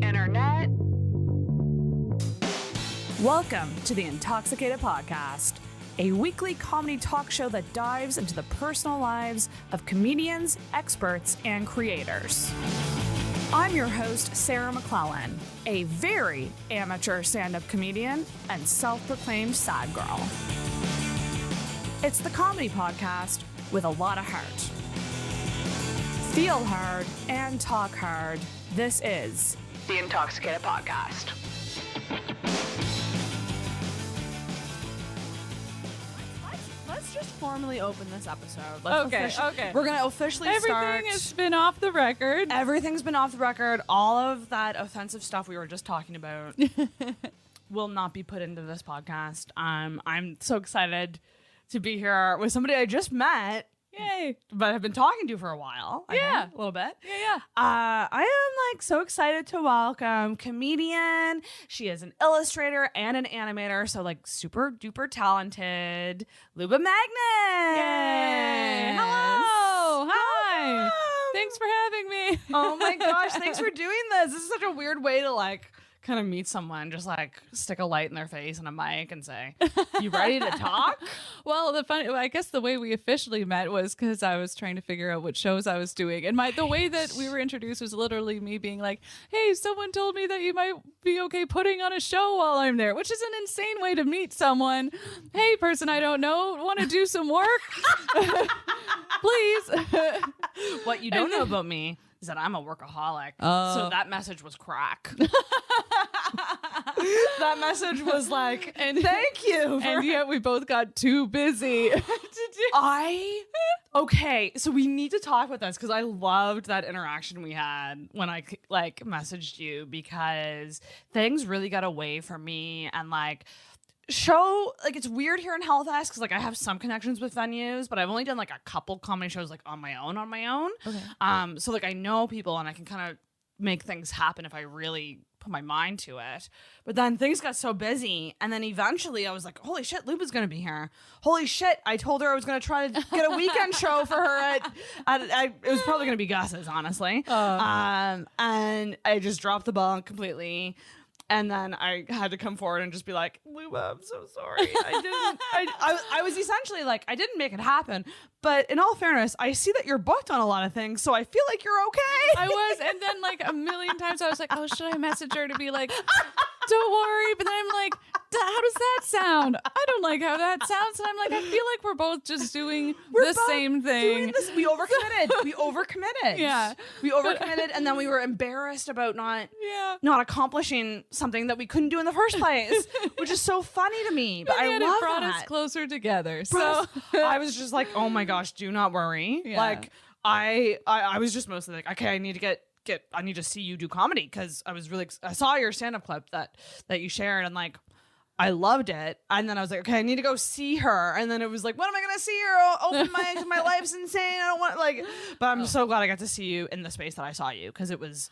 internet. Welcome to the Intoxicated Podcast, a weekly comedy talk show that dives into the personal lives of comedians, experts, and creators. I'm your host, Sarah McClellan, a very amateur stand-up comedian and self-proclaimed sad girl. It's the comedy podcast with a lot of heart. Feel hard and talk hard. This is the Intoxicated Podcast. Let's just formally open this episode. Okay. We're going to officially start. Everything has been off the record. Everything's been off the record. All of that offensive stuff we were just talking about will not be put into this podcast. I'm so excited to be here with somebody I just met. Yay. But I've been talking to for a while. I think, a little bit. Yeah. I am so excited to welcome comedian. She is an illustrator and an animator. So super duper talented. Luba Magnus. Yay. Hello. Hi. Welcome. Thanks for having me. Oh my gosh. Thanks for doing this. This is such a weird way to kind of meet someone, just stick a light in their face and a mic and say, "You ready to talk?" Well, I guess the way we officially met was because I was trying to figure out what shows I was doing, and the way that we were introduced was literally me being like, "Hey, someone told me that you might be okay putting on a show while I'm there," which is an insane way to meet someone. Hey, person I don't know, want to do some work? Please. What you don't know about me is that I'm a workaholic. So that message was crack. That message was thank you. And yet we both got too busy to do. Okay, so we need to talk about this because I loved that interaction we had when I messaged you, because things really got away from me and show it's weird here in Halifax because I have some connections with venues, but I've only done a couple comedy shows on my own. Okay. So I know people and I can kind of make things happen if I really put my mind to it. But then things got so busy, and then eventually I was like, holy shit, Luba's gonna be here. Holy shit, I told her I was gonna try to get a weekend show for her at it was probably gonna be Gus's, honestly. And I just dropped the ball completely. And then I had to come forward and just be like, Luba, I'm so sorry. I was essentially I didn't make it happen. But in all fairness, I see that you're booked on a lot of things, so I feel like you're okay. I was. And then a million times I was like, oh, should I message her to be like, don't worry. But then I'm like, how does that sound? I don't like how that sounds. And I'm like, I feel like we're both just doing the same thing. We overcommitted. Yeah. We overcommitted, and then we were embarrassed about not accomplishing something that we couldn't do in the first place, which is so funny to me. But I love it brought that. us closer together. So I was just like, oh my gosh, do not worry. Yeah. I was just mostly like, okay, I need to I need to see you do comedy, because I saw your stand-up clip that you shared, and I loved it. And then I was like, okay, I need to go see her. And then it was like, what am I going to see her? Open mic, my life's insane. I don't want but I'm so glad I got to see you in the space that I saw you, because it was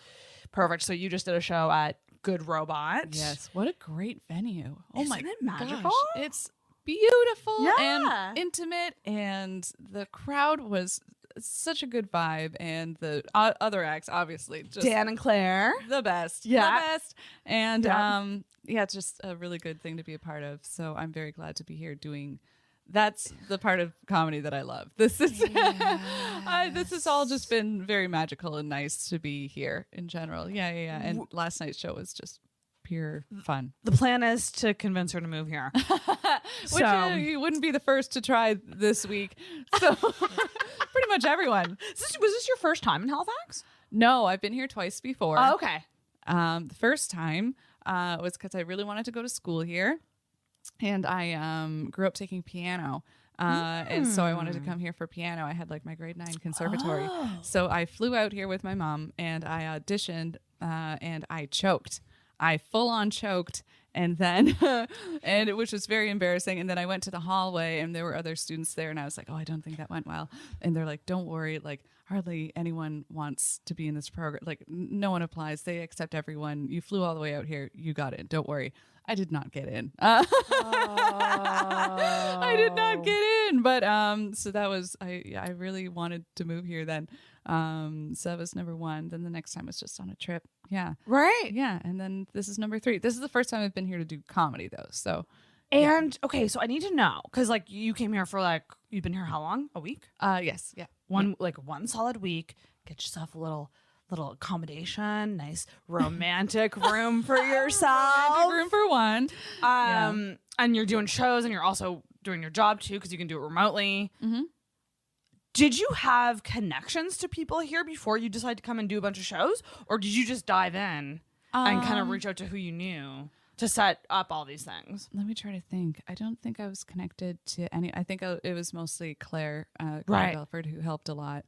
perfect. So you just did a show at Good Robot. Yes. What a great venue. Oh my Isn't it magical? gosh. It's beautiful Yeah. and intimate, and the crowd was such a good vibe, and the other acts, obviously, just Dan and Claire. the best. Yeah. The best. And it's just a really good thing to be a part of. So I'm very glad to be here doing. That's the part of comedy that I love. This is this has all just been very magical and nice to be here in general. Yeah. And last night's show was just pure fun. The plan is to convince her to move here. Which you wouldn't be the first to try this week. So pretty much everyone. Was this your first time in Halifax? No, I've been here twice before. Oh, okay. The first time was because I really wanted to go to school here. And I grew up taking piano. And so I wanted to come here for piano. I had my grade 9 conservatory. Oh. So I flew out here with my mom, and I auditioned and I choked. I full on choked. And then, which was very embarrassing. And then I went to the hallway, and there were other students there, and I was like, oh, I don't think that went well. And they're like, don't worry. hardly anyone wants to be in this program. Like no one applies. They accept everyone. You flew all the way out here. You got in. Don't worry. I did not get in. I did not get in. But so that was I really wanted to move here then. So that was number 1. Then the next time was just on a trip. Yeah. Right. Yeah. And then this is number 3. This is the first time I've been here to do comedy though. So And okay, so I need to know because like you came here for like you've been here how long? A week? Yes. Yeah. One solid week. Get yourself a little accommodation, nice romantic room for yourself. Romantic room for one. And you're doing shows and you're also doing your job too because you can do it remotely. Mm-hmm. Did you have connections to people here before you decided to come and do a bunch of shows, or did you just dive in and kind of reach out to who you knew to set up all these things? Let me try to think. I don't think I was connected to any. I think it was mostly Claire Right. Belford who helped a lot.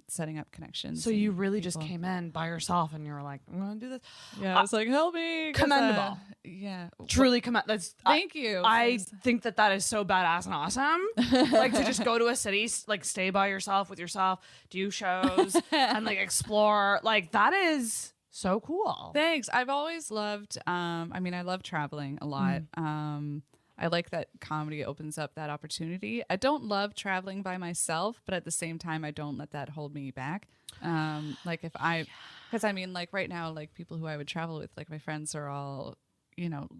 Setting up connections. So you really just came in by yourself and you were like, I'm going to do this. Yeah, I was like, help me. Commendable. Yeah. Truly commendable. Thank you. I think that is so badass and awesome. Like to just go to a city, like stay by yourself with yourself, do shows and like explore. Like that is so cool. Thanks. I've always loved, I love traveling a lot. I like that comedy opens up that opportunity. I don't love traveling by myself, but at the same time, I don't let that hold me back. Because like right now, like people who I would travel with, like my friends are all,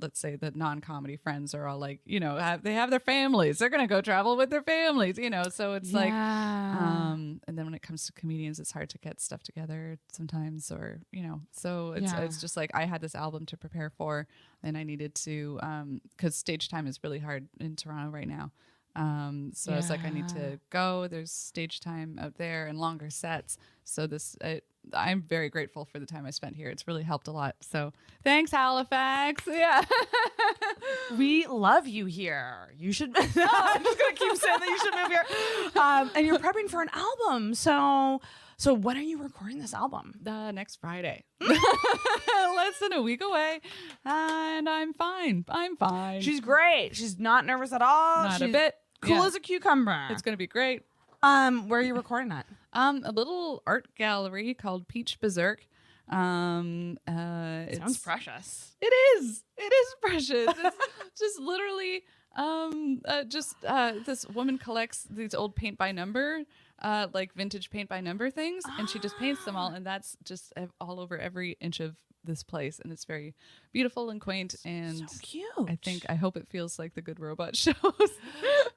let's say the non-comedy friends are all like, they have their families. They're going to go travel with their families, so it's like, and then when it comes to comedians, it's hard to get stuff together sometimes or, so it's just like I had this album to prepare for and I needed to, cause stage time is really hard in Toronto right now. So I was like, I need to go. There's stage time out there and longer sets. So I'm very grateful for the time I spent here. It's really helped a lot. So thanks, Halifax. Yeah. We love you here. You should. I'm just gonna keep saying that you should move here. And you're prepping for an album. So when are you recording this album? Next Friday. Less than a week away. And I'm fine. She's great. She's not nervous at all. Not She's a bit. Cool as a cucumber. It's going to be great. Where are you recording at? A little art gallery called Peach Berserk. Sounds precious. It is precious. It's just literally this woman collects these old paint by number, like vintage paint by number things, and she just paints them all, and that's just all over every inch of this place, and it's very beautiful and quaint and so cute. I hope it feels like the Good Robot shows.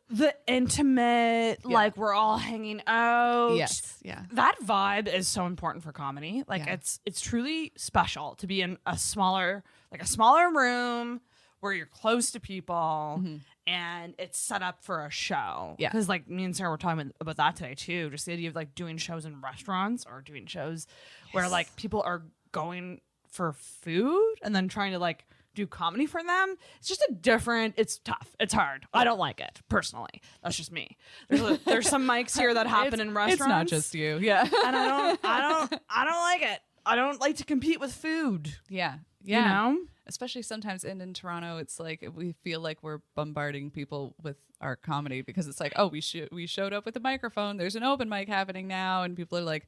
The intimate, like we're all hanging out. Yes, yeah. That vibe is so important for comedy. Like it's truly special to be in a smaller room where you're close to people and it's set up for a show. Yeah. Because like me and Sarah were talking about that today too. Just the idea of like doing shows in restaurants or doing shows where like people are going for food and then trying to like do comedy for them. It's just it's tough. It's hard. I don't like it personally. That's just me. There's some mics here that happen in restaurants. It's not just you. Yeah. And I don't like it. I don't like to compete with food. Yeah. Yeah. You know? Especially sometimes in Toronto, it's like we feel like we're bombarding people with our comedy because it's like, oh, we showed up with a microphone. There's an open mic happening now. And people are like,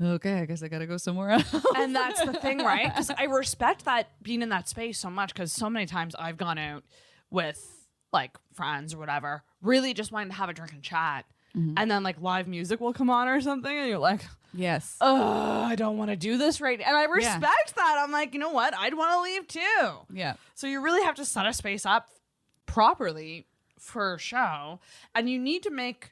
okay, I guess I got to go somewhere else. And that's the thing, right? Because I respect that being in that space so much because so many times I've gone out with like friends or whatever, really just wanting to have a drink and chat. And then like live music will come on or something and you're like, yes, I don't want to do this right now. And I respect that. I'm like, you know what? I'd want to leave too. Yeah. So you really have to set a space up properly for a show. And you need to make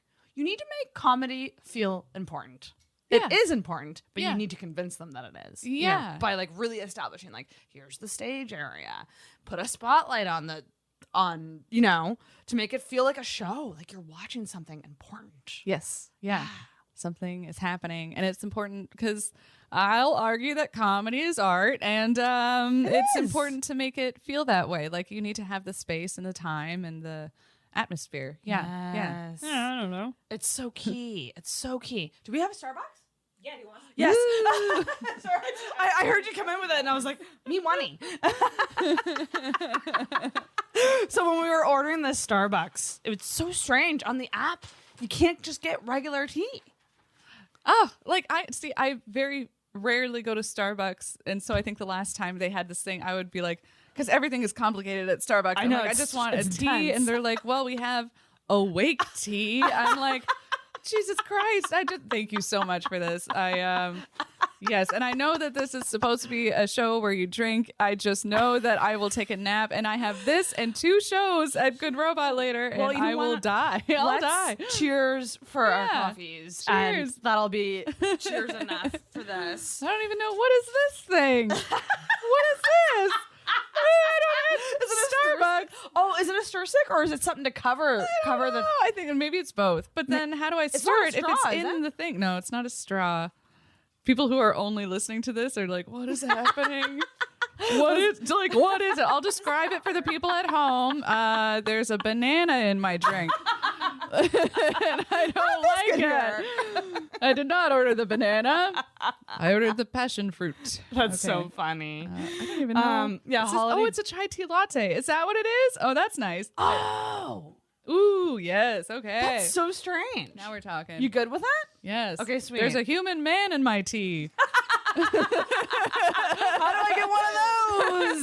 comedy feel important. Yeah. It is important, but you need to convince them that it is. Yeah. By like really establishing like, here's the stage area. Put a spotlight to make it feel like a show, like you're watching something important. Yes. Yeah. Something is happening. And it's important because I'll argue that comedy is art and it's important to make it feel that way. Like you need to have the space and the time and the atmosphere. Yeah. Yes. Yeah. I don't know. It's so key. It's so key. Do we have a Starbucks? Yeah, do you want some? Yes. Sorry. I heard you come in with it and I was like, me money. So when we were ordering this Starbucks, it was so strange. On the app, you can't just get regular tea. Oh, like I very rarely go to Starbucks, and so I think the last time they had this thing, I would be like, because everything is complicated at Starbucks. I know, Like, I just want a it's tea, intense. and they're like, well, we have awake tea. I'm like, Jesus Christ! I just thank you so much for this. Yes, and I know that this is supposed to be a show where you drink. I just know that I will take a nap, and I have this and 2 shows at Good Robot later, and Well, you know I will what? die. I'll die. Cheers for our Yeah. coffees. Cheers. And that'll be cheers enough for this. I don't even know, what is this thing? What is this? I don't Is it a Starbucks. Oh, is it a stir stick or is it something to cover the? I think maybe it's both. But then how do I stir not a it if straw, it's is in it? the thing? No, it's not a straw. People who are only listening to this are like, what is happening? What is it? I'll describe it for the people at home. There's a banana in my drink. And I don't like it. I did not order the banana. I ordered the passion fruit. That's so funny. I don't even know. Yeah, It says, holiday- it's a chai tea latte. Is that what it is? Oh, that's nice. Oh, Ooh, yes. Okay. that's so strange. Now we're talking. You good with that? Yes. Okay, sweet. There's a human man in my tea. How do I get one of those?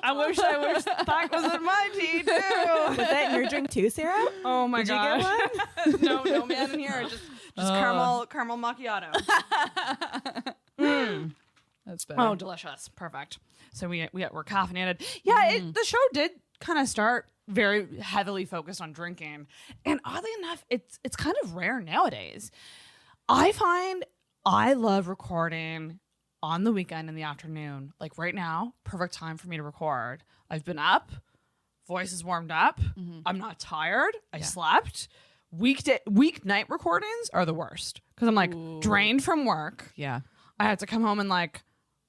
I wish that was in my tea too. Was that in your drink too, Sarah? Oh my Did you get gosh. No man in here. Just caramel macchiato. That's better. Oh, delicious. Perfect. So we're caffeinated. Yeah, the show did kind of start very heavily focused on drinking. And oddly enough, it's kind of rare nowadays. I find I love recording on the weekend in the afternoon. Like right now, perfect time for me to record. I've been up, voice is warmed up. I'm not tired. I slept. Weeknight recordings are the worst because I'm like drained from work. Yeah. I had to come home and like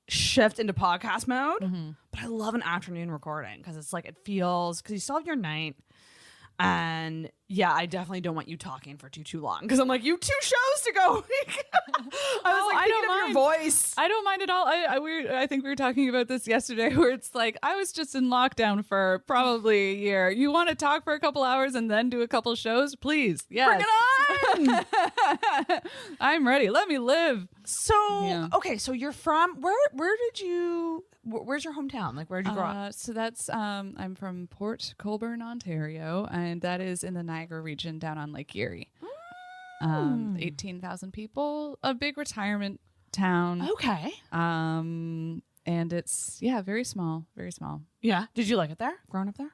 shift into podcast mode. But I love an afternoon recording because it's like it feels because you still have your night. And yeah, I definitely don't want you talking for too long because I'm like, you 2 shows to go. I was like, I don't thinking of mind. your voice. I don't mind at all. I think we were talking about this yesterday where it's like, I was just in lockdown for probably a year. You want to talk for a couple hours and then do a couple shows? Please. Yes. Bring it on. I'm ready. Let me live. So, okay, so you're from where's your hometown? Like, where'd you grow up? So that's, I'm from Port Colborne, Ontario, and that is in the Niagara region down on Lake Erie. 18,000 people, a big retirement town. Okay. And it's, very small, very small. Yeah. Did you like it there? Growing up there?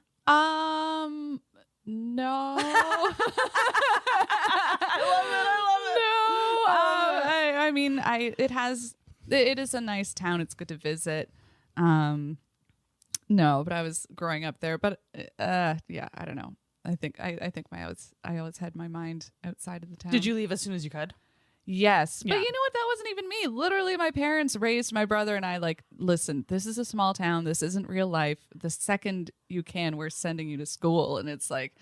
No. I I mean, it is a nice town. It's good to visit. No, but I was growing up there. But I don't know. I think I always had my mind outside of the town. Did you leave as soon as you could? Yes. Yeah. But you know what? That wasn't even me. Literally, my parents raised my brother and I like, listen, this is a small town. This isn't real life. The second you can, we're sending you to school. And it's like,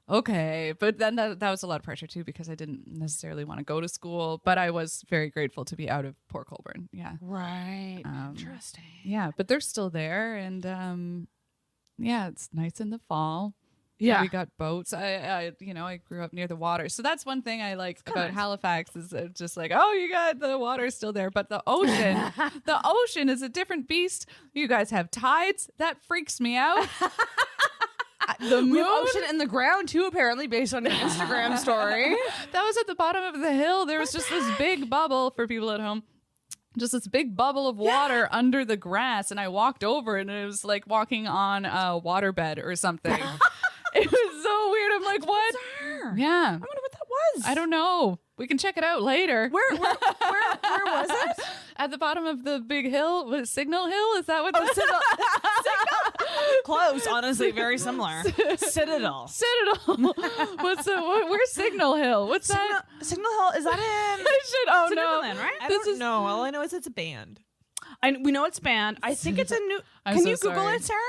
okay. But then that was a lot of pressure too, because I didn't necessarily want to go to school, but I was very grateful to be out of Port Colborne. Yeah. Right. Interesting. Yeah. But they're still there. And it's nice in the fall. Yeah. We got boats. I grew up near the water. So that's one thing I like about nice. Halifax is it's just like, oh, you got the water still there. But the ocean is a different beast. You guys have tides. That freaks me out. The We moon, have ocean in the ground too, apparently, based on your Instagram story. that was at the bottom of the hill. There was just this big bubble for people at home. Just this big bubble of water under the grass. And I walked over and it was like walking on a waterbed or something. It was so weird. I'm like, what? Bizarre. Yeah. I wonder what that was. I don't know. We can check it out later. Where was it? At the bottom of the big hill? Was it Signal Hill? Is that what the Signal. Close, honestly, very similar. Citadel. Citadel. Where's Signal Hill? What's that? Signal Hill, is that in? Oh It's in no. Newfoundland, right? I don't know. All I know is it's a band. We know it's banned. I think it's a new. I'm Can so you Google sorry. it, Sarah?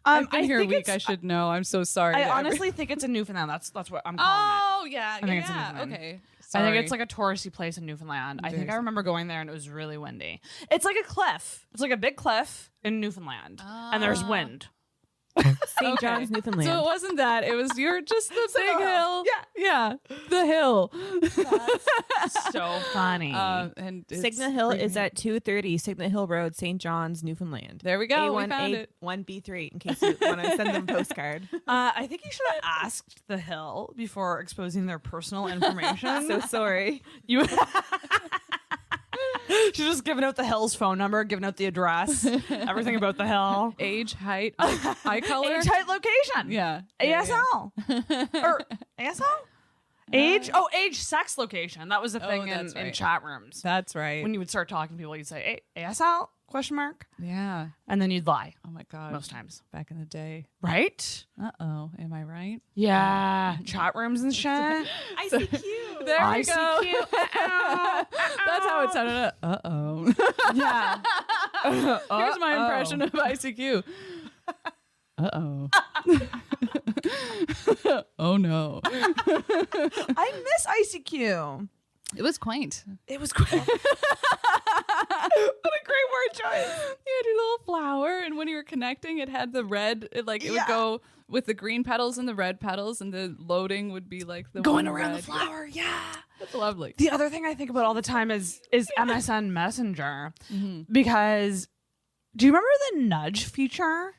I've been here a think week. I should know. I'm so sorry. I to honestly think it's in Newfoundland. That's what I'm calling it. Oh yeah. I think it's in yeah. Newfoundland. Okay. I Sorry. think it's like a touristy place in Newfoundland. I think I Very remember going there and it was really windy. It's like a cliff. It's like a big cliff in Newfoundland, and there's wind. St. John's, Newfoundland. So it wasn't that. It was you're just the big hill. Yeah. The hill. So funny. And it's Signet Hill is freaking- at 230 Signet Hill Road, St. John's, Newfoundland. There we go. We A1, found it. A1B3, in case you want to send them a postcard. I think you should have asked the Hill before exposing their personal information. So sorry. You she's just giving out the Hill's phone number, giving out the address, everything about the Hill. Age, height, eye color. Age, height, location. Yeah. ASL. Or ASL? Age? Age, sex, location. That was a thing that's in right. chat rooms. That's right. When you would start talking to people, you'd say, ASL? Question mark. Yeah. And then you'd lie Oh my God. most times. Back in the day. Right? Uh-oh. Am I right? Yeah. Chat rooms and shit. ICQ. There we go. ICQ. That's how it sounded. Uh-oh. Yeah. Here's my impression of ICQ. Uh-oh. Oh no. I miss ICQ. It was quaint. It was great. What a great word choice. You had your little flower, and when you were connecting, it had the red. It would go with the green petals and the red petals, and the loading would be like the Going one around red. the flower. Yeah. That's lovely. The other thing I think about all the time is MSN Messenger. Because do you remember the nudge feature?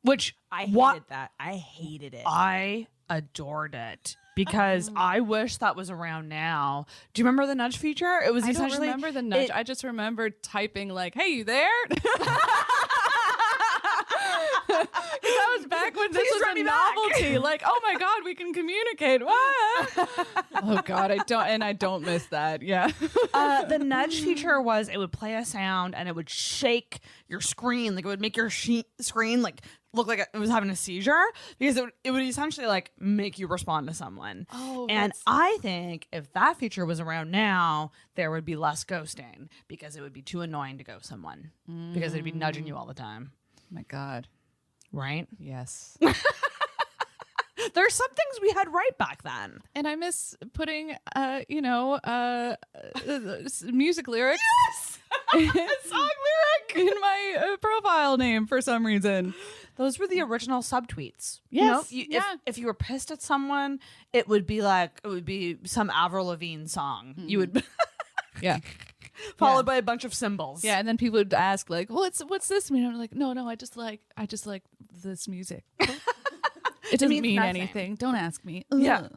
Which I hated that. I hated it. I adored it. Because I wish that was around now. Do you remember the nudge feature? It was I don't essentially remember the nudge. I just remember typing like, "Hey, you there?" That was back when this Please was run a me back. novelty. Like, oh my God, we can communicate. What? Oh God, I don't miss that. Yeah. The nudge feature was it would play a sound and it would shake your screen, like it would make your screen like look like it was having a seizure because it would essentially like make you respond to someone. Oh, and I think if that feature was around now, there would be less ghosting because it would be too annoying to ghost someone because they'd be nudging you all the time, My God. right? Yes. There's some things we had right back then. And I miss putting, music lyrics. Yes, song lyric in my profile name for some reason. Those were the original subtweets. Yes, If you were pissed at someone, it would be some Avril Lavigne song. You would Yeah. followed by a bunch of symbols. Yeah, and then people would ask like, "What's this mean?" I'm like, "No, I just like this music. It doesn't means mean nothing. anything. Don't ask me." Yeah.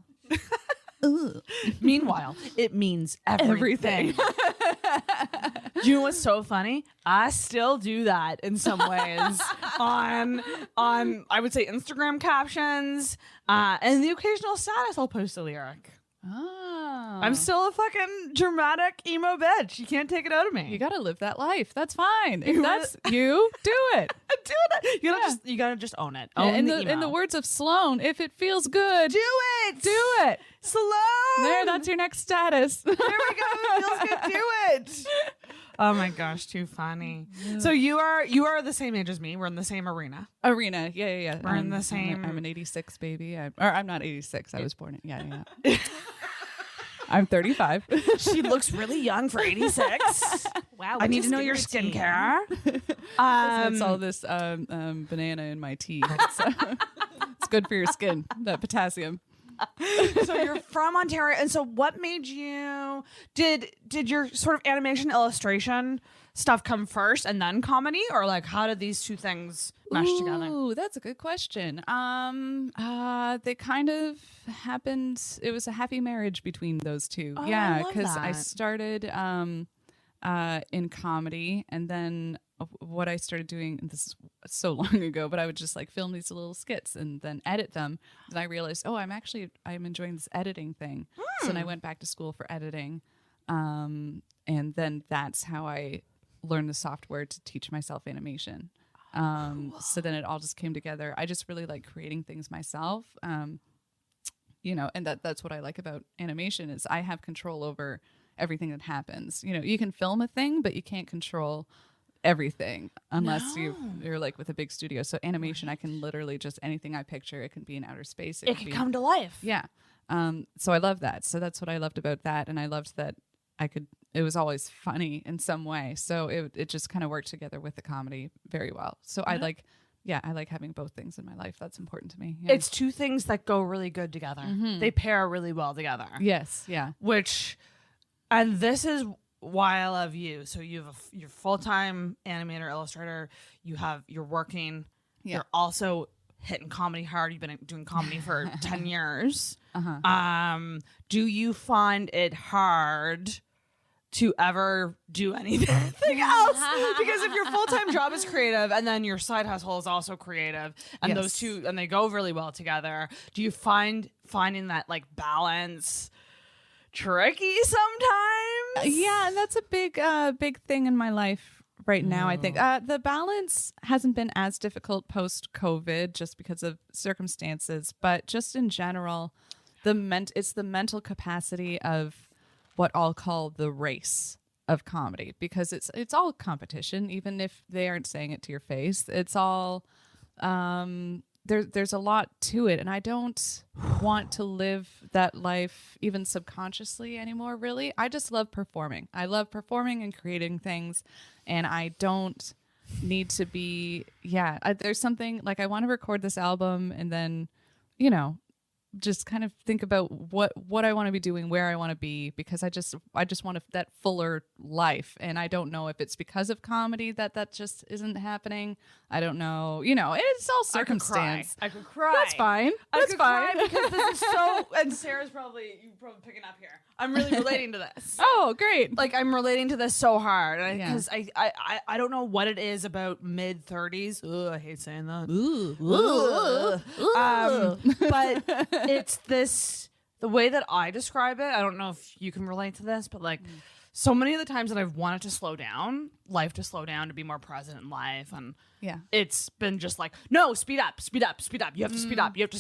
Ugh. Meanwhile, it means everything. Do you know what's so funny? I still do that in some ways on I would say Instagram captions and the occasional status I'll post a lyric. Oh. I'm still a fucking dramatic emo bitch. You can't take it out of me. You gotta live that life. That's fine. If that's you, do it. do it. You gotta just own it. Yeah, Own in the the emo. in the words of Sloan, if it feels good, do it. do it. Slow. There, that's your next status. There we go. It feels good. Do it. Oh my gosh, too funny. So you are the same age as me. We're in the same arena. Arena. Yeah. We're in the same- I'm an 86 baby. I'm not 86. I was born in. Yeah. I'm 35. She looks really young for 86. Wow. I need to know your skincare. That's all this banana in my tea. It's good for your skin. That potassium. So you're from Ontario, and so what made you did your sort of animation illustration stuff come first and then comedy, or like how did these two things mesh together? Ooh, that's a good question. They kind of happened. It was a happy marriage between those two. Oh, I yeah, love because I that. started in comedy, and then what I started doing, and this is so long ago, but I would just like film these little skits and then edit them. Then I realized, I'm enjoying this editing thing. So then I went back to school for editing. And then that's how I learned the software to teach myself animation. So then it all just came together. I just really like creating things myself. And that's what I like about animation is I have control over everything that happens. You can film a thing, but you can't control everything unless you're like with a big studio. So animation, I can literally just anything I picture, it can be in outer space. It could come to life. Yeah. So I love that. So that's what I loved about that. And I loved that it was always funny in some way. So it just kind of worked together with the comedy very well. So I like I like having both things in my life. That's important to me. Yeah. It's two things that go really good together. They pair really well together. Yes. Yeah. And this is why I love you. So you have your full-time animator, illustrator. You're working. Yeah. You're also hitting comedy hard. You've been doing comedy for 10 years. Do you find it hard to ever do anything else? Because if your full-time job is creative and then your side hustle is also creative, and those two, and they go really well together, do you finding that like balance tricky sometimes? Yeah, and that's a big thing in my life right now. I think the balance hasn't been as difficult post-COVID just because of circumstances, but just in general, it's the mental capacity of what I'll call the race of comedy, because it's all competition, even if they aren't saying it to your face. It's all there's a lot to it, and I don't want to live that life even subconsciously anymore, really. I just love performing. I love performing and creating things, and I don't need to be there's something like I want to record this album and then just kind of think about what I want to be doing, where I want to be, because I just want that fuller life. And I don't know if it's because of comedy that just isn't happening. I don't know. It's all circumstance. I could cry. That's fine. That's fine. Cry because this is so, and Sarah's probably picking up here. I'm really relating to this. Oh, great. Like I'm relating to this so hard because Yeah. I don't know what it is about mid 30s. I hate saying that. But it's the way that I describe it. I don't know if you can relate to this, but like so many of the times that I've wanted to slow down, life to slow down, to be more present in life, and it's been just like, no, speed up. You have to speed up. You have to speed up. You have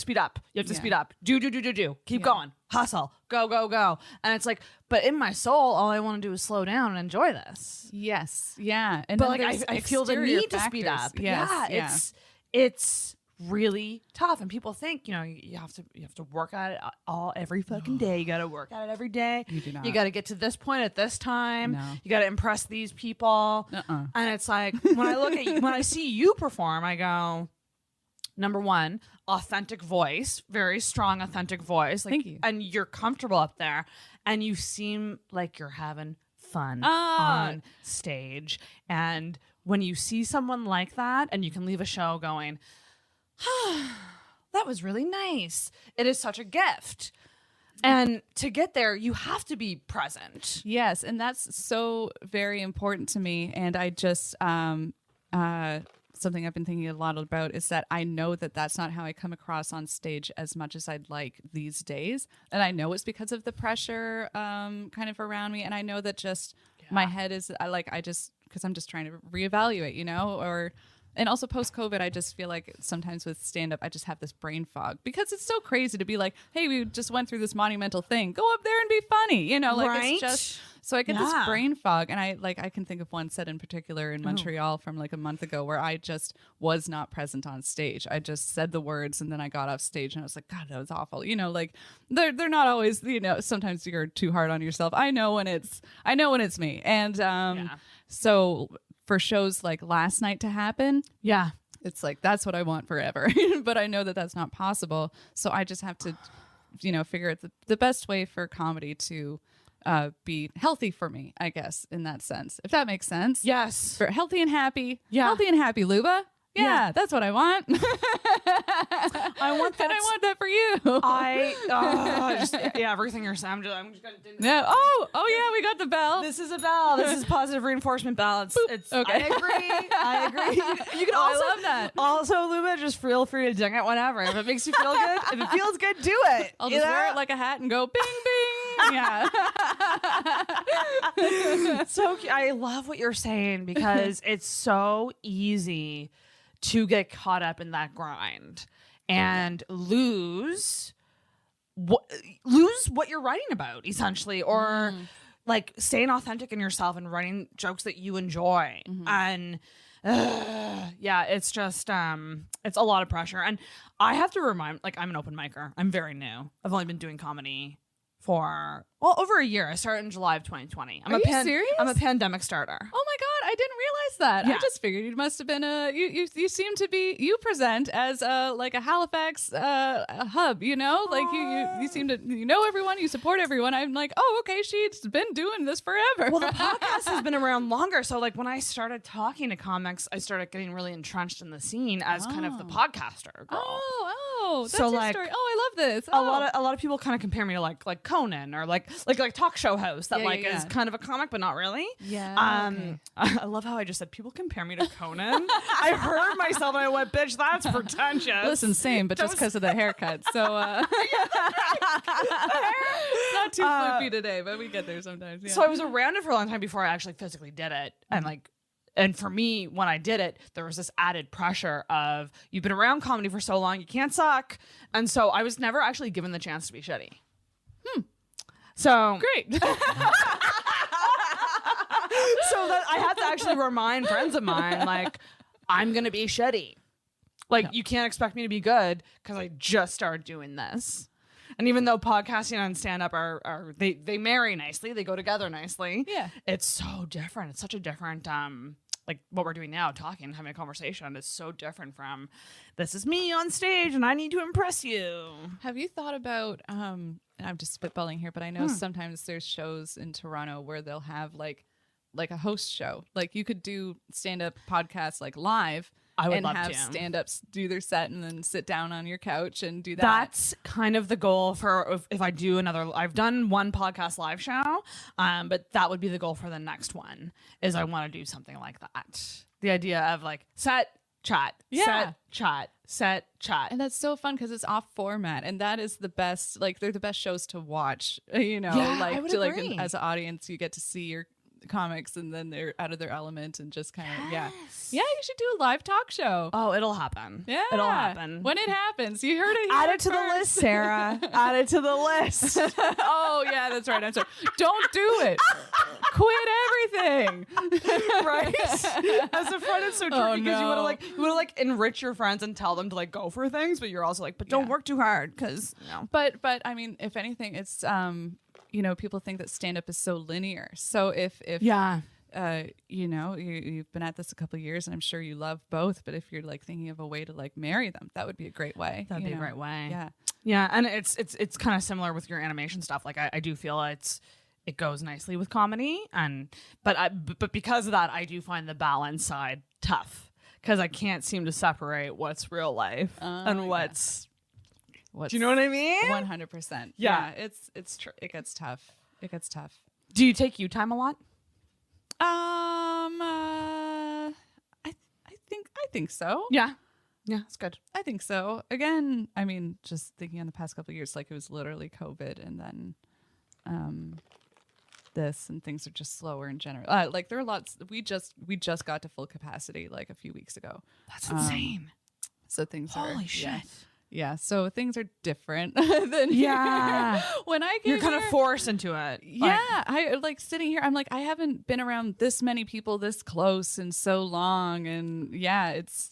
to speed up. Do. Keep going. Hustle. Go. And it's like, but in my soul, all I want to do is slow down and enjoy this. Yes. Yeah. And But then like I feel the exterior need to speed factors. up. Yes. It's really tough, and people think you have to work at it every fucking day. You got to work at it every day. You do not. You got to get to this point at this time. No. You got to impress these people. And it's like when I look at you, when I see you perform, I go, number one, authentic voice, very strong authentic voice. Like, Thank you. And you're comfortable up there, and you seem like you're having fun on stage. And when you see someone like that, and you can leave a show going, that was really nice. It is such a gift. And to get there, you have to be present. Yes, and that's so very important to me. And I just something I've been thinking a lot about is that I know that that's not how I come across on stage as much as I'd like these days. And I know it's because of the pressure kind of around me. And I know that just my head is because I'm just trying to reevaluate, and also post-COVID, I just feel like sometimes with stand-up, I just have this brain fog because it's so crazy to be like, hey, we just went through this monumental thing. Go up there and be funny, Right? It's just, so I get this brain fog. And I can think of one set in particular in Montreal from like a month ago where I just was not present on stage. I just said the words and then I got off stage and I was like, God, that was awful. They're not always, sometimes you're too hard on yourself. I know when it's me. And so for shows like last night to happen, it's like that's what I want forever. But I know that that's not possible, so I just have to figure out the best way for comedy to be healthy for me, I guess, in that sense, if that makes sense. Yes. For healthy and happy. Luba. Yeah, that's what I want. I want that. And I want that for you. Everything you're saying. I'm just gonna do this. Yeah. Oh yeah, we got the bell. This is a bell. This is positive reinforcement bell. It's Okay. I agree. You can also I love that. Also, Luba, just feel free to ding it whenever. If it makes you feel good, if it feels good, do it. I'll just wear it like a hat and go bing bing. Yeah. So I love what you're saying because it's so easy to get caught up in that grind and lose what you're writing about, essentially, or like staying authentic in yourself and writing jokes that you enjoy. And it's just it's a lot of pressure. And I have to remind, like, I'm an open micer. I'm very new. I've only been doing comedy for over a year. I started in July of 2020. Are you serious? I'm a pandemic starter. Oh my God, I didn't realize is that? Yeah. I just figured you must have been you seem to be, you present as like a Halifax a hub, you know, like you seem to, you know, everyone, you support everyone. I'm like, oh, okay, she's been doing this forever. Well, the podcast has been around longer. So like when I started talking to comics, I started getting really entrenched in the scene as kind of the podcaster girl. Oh, that's So, your like, story. Oh, I love this. A lot of people kind of compare me to like Conan or like talk show host that Yeah. is kind of a comic but not really. Yeah. Okay. I love how I just said people compare me to Conan. I heard myself and I went, bitch, that's pretentious. Listen, same, but just because of the haircut. So not too flippy today, but we get there sometimes. Yeah. So I was around it for a long time before I actually physically did it. And for me, when I did it, there was this added pressure of you've been around comedy for so long, you can't suck. And so I was never actually given the chance to be shitty. So great. So that I had to actually remind friends of mine, like, I'm going to be shitty. Like, you can't expect me to be good because I just started doing this. And even though podcasting and stand-up are they marry nicely, they go together nicely. Yeah. It's so different. It's such a different, like what we're doing now, talking, having a conversation is so different from this is me on stage and I need to impress you. Have you thought about, and I'm just spitballing here, but I know sometimes there's shows in Toronto where they'll have like a host show. Like you could do stand-up podcasts like live. I would and love have to. stand-ups do their set and then sit down on your couch and do that. That's kind of the goal for if I do another. I've done one podcast live show, but that would be the goal for the next one. Is I want to do something like that. The idea of like set, chat, set, chat, set, chat. And that's so fun because it's off format, and that is the best. Like they're the best shows to watch. You know, Yeah, like I would to agree. like as an audience, you get to see your comics, and then they're out of their element and just kind of yeah. You should do a live talk show. Oh, it'll happen. Yeah, it'll happen when it happens. You heard it. Add here it to the first. list, Sarah. Add it to the list. Oh yeah, that's right. I'm sorry. Don't do it. Quit everything. Right? As a friend, it's so tricky because you want to like enrich your friends and tell them to like go for things, but you're also like, but don't work too hard because But I mean, if anything, it's you know, people think that stand up is so linear. So if you know, you've been at this a couple of years and I'm sure you love both, but if you're like thinking of a way to like marry them, that would be a great way. That'd be a great way. Yeah. Yeah, and it's kind of similar with your animation stuff. Like I do feel it goes nicely with comedy, but because of that, I do find the balance side tough because I can't seem to separate what's real life and what's. Do you know what I mean? 100%. Yeah. It's true. It gets tough. It gets tough. Do you take you time a lot? I think so. Yeah, it's good. I think so. Again, I mean, just thinking on the past couple of years, like it was literally COVID and then this and things are just slower in general. Like there are lots we just got to full capacity like a few weeks ago. That's insane. So things are Holy shit. Yeah, so things are different than Yeah. when I came You're kind of here, forced into it. yeah, I like sitting here. I'm like, I haven't been around this many people this close in so long, and yeah, it's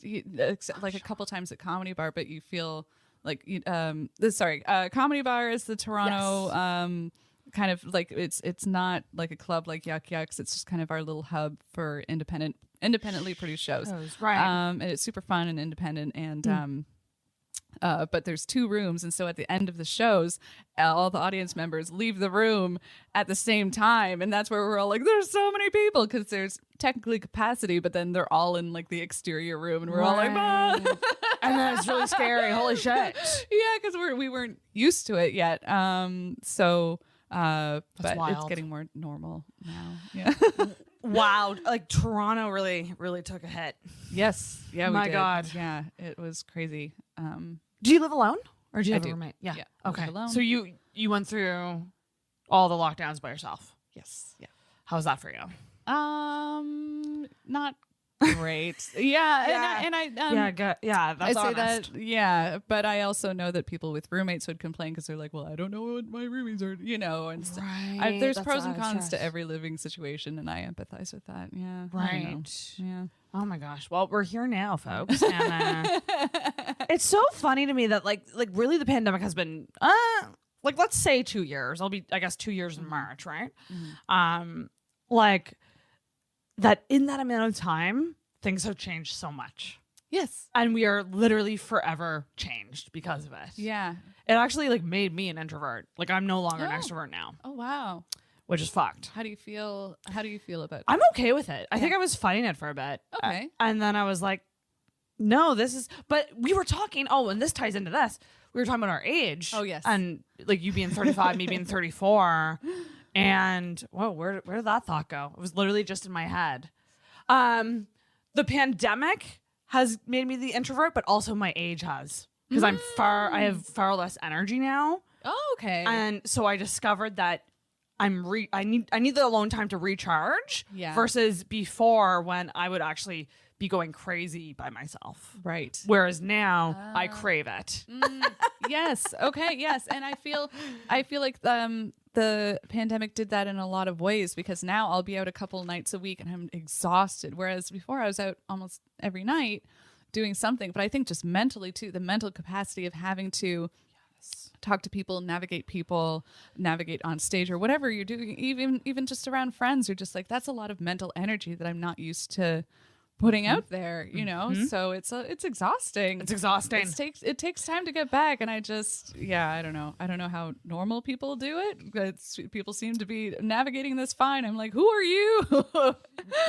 like a couple times at Comedy Bar, but you feel like Comedy Bar is the Toronto kind of like it's not like a club like Yuck Yucks. It's just kind of our little hub for independently produced shows, right? And it's super fun and independent, and but there's 2 rooms, and so at the end of the shows, all the audience members leave the room at the same time, and that's where we're all like, "There's so many people," because there's technically capacity, but then they're all in like the exterior room, and we're all like, "Ah." And then it's really scary. Holy shit! Yeah, because we weren't used to it yet. But wild. it's getting more normal now. Yeah. Wow, like Toronto really took a hit. Yes. Yeah. My we did. God. Yeah. It was crazy. Do you live alone or do you have do. a roommate? Yeah. Yeah, I live Okay. alone. So you went through all the lockdowns by yourself. Yes. Yeah. How was that for you? Not great. Yeah. Yeah. And I That's I say honest. that, yeah, but I also know that people with roommates would complain because they're like, well, I don't know what my roomies are, you know, and Right. there's That's pros and a lot of cons to stress. every living situation, and I empathize with that. Yeah, I don't know. Right. Yeah. Oh my gosh. Well, we're here now, folks. And, it's so funny to me that like really the pandemic has been like let's say 2 years. I'll be 2 years in March, right? Like that in that amount of time, things have changed so much. Yes. And we are literally forever changed because of it. Yeah. It actually like made me an introvert. Like I'm no longer an Oh. extrovert now, Oh wow. which is fucked. How do you feel about I'm okay with it. I think I was fighting it for a bit. Okay. And then I was like, no, this is, but we were talking, and this ties into this. We were talking about our age. Oh, yes. And like you being 35, me being 34. And whoa, where did that thought go? It was literally just in my head. The pandemic has made me the introvert, but also my age has. Because I have far less energy now. Oh, okay. And so I discovered that I need the alone time to recharge Yeah. versus before when I would actually be going crazy by myself. Right. Whereas now I crave it. Yes. Okay. Yes. And I feel like the pandemic did that in a lot of ways, because now I'll be out a couple nights a week and I'm exhausted. Whereas before I was out almost every night doing something. But I think just mentally too, the mental capacity of having to talk to people, navigate on stage or whatever you're doing, even just around friends, you're just like, that's a lot of mental energy that I'm not used to putting out there, you know? So it's exhausting. It's exhausting. It takes time to get back. And I don't know how normal people do it. People seem to be navigating this fine. I'm like, who are you?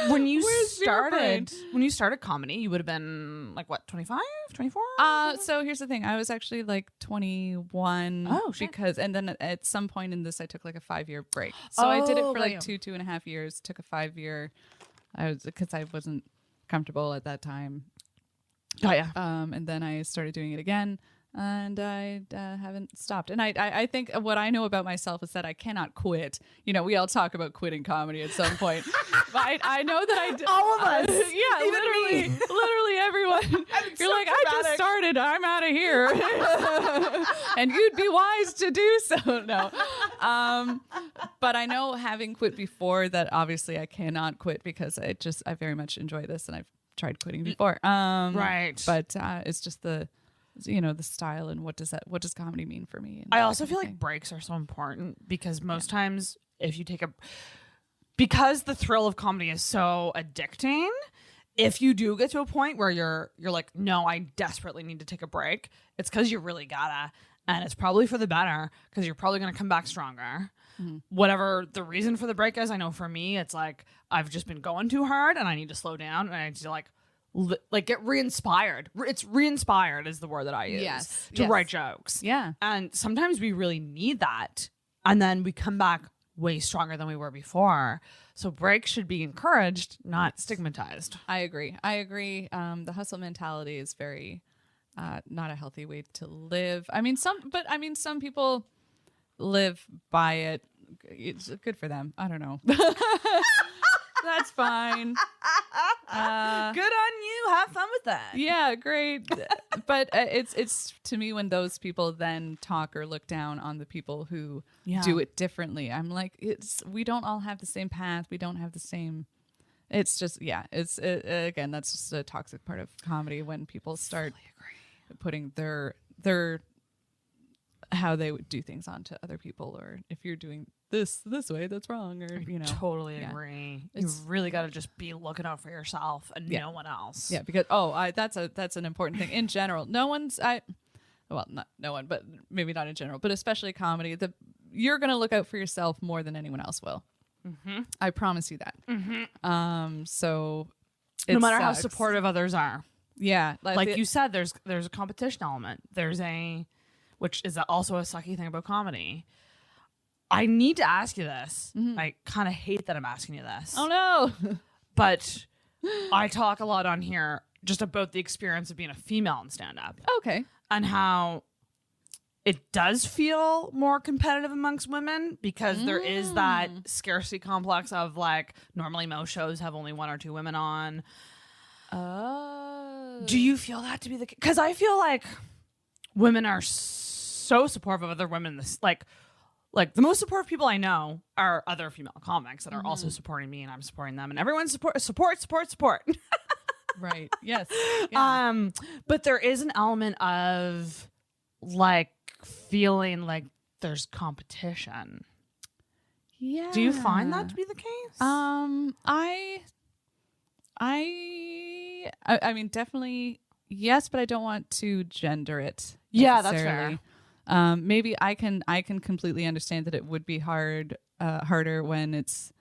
When you Where's your brain? started comedy, you would have been like what, 25, 24? So here's the thing. I was actually like 21. Oh, shit. And then at some point in this, I took like a 5-year break. So I did it for like damn. 2.5 years, took a 5-year, because I wasn't comfortable at that time. Oh yeah. And then I started doing it again, and I haven't stopped. And I think what I know about myself is that I cannot quit. You know, we all talk about quitting comedy at some point. But I know that I All of us. yeah, Even literally everyone. You're like, I just started. I'm out of here. And you'd be wise to do so. No. But I know, having quit before, that obviously I cannot quit, because I very much enjoy this, and I've tried quitting before. Right. But it's just the style, and what does comedy mean for me? I also feel like breaks are so important, because most times if you take because the thrill of comedy is so addicting, if you do get to a point where you're like, no, I desperately need to take a break, it's because you really gotta, and it's probably for the better, because you're probably going to come back stronger. Whatever the reason for the break is. I know for me, it's like I've just been going too hard and I need to slow down, and I need to like get re-inspired. It's re-inspired is the word that I use to write jokes. Yeah. And sometimes we really need that. And then we come back way stronger than we were before. So breaks should be encouraged, not stigmatized. I agree. The hustle mentality is very not a healthy way to live. Some people live by it. It's good for them. I don't know. That's fine. Good on you. Have fun with that. Yeah, great. But it's to me, when those people then talk or look down on the people who do it differently, I'm like, we don't all have the same path. We don't have the same. It's just again, that's just a toxic part of comedy, when people start putting their how they would do things onto other people, or if you're doing this way, that's wrong, or Totally agree. You really got to just be looking out for yourself and no one else. Yeah, because that's an important thing in general. Not no one, but maybe not in general, but especially comedy. You're gonna look out for yourself more than anyone else will. I promise you that. So no matter how supportive others are. Yeah, like you said, there's a competition element. Which is also a sucky thing about comedy. I need to ask you this. I kind of hate that I'm asking you this. Oh no. But I talk a lot on here just about the experience of being a female in stand-up. Okay. And how it does feel more competitive amongst women, because there is that scarcity complex of like, normally most shows have only 1 or 2 women on. Oh. Do you feel that to be the case? Because I feel like women are so supportive of other women. Like the most supportive people I know are other female comics that are also supporting me, and I'm supporting them, and everyone support. Right. Yes. Yeah. But there is an element of like feeling like there's competition. Yeah. Do you find that to be the case? I mean, definitely yes, but I don't want to gender it. Yeah, that's necessarily. Maybe I can completely understand that it would be harder when it's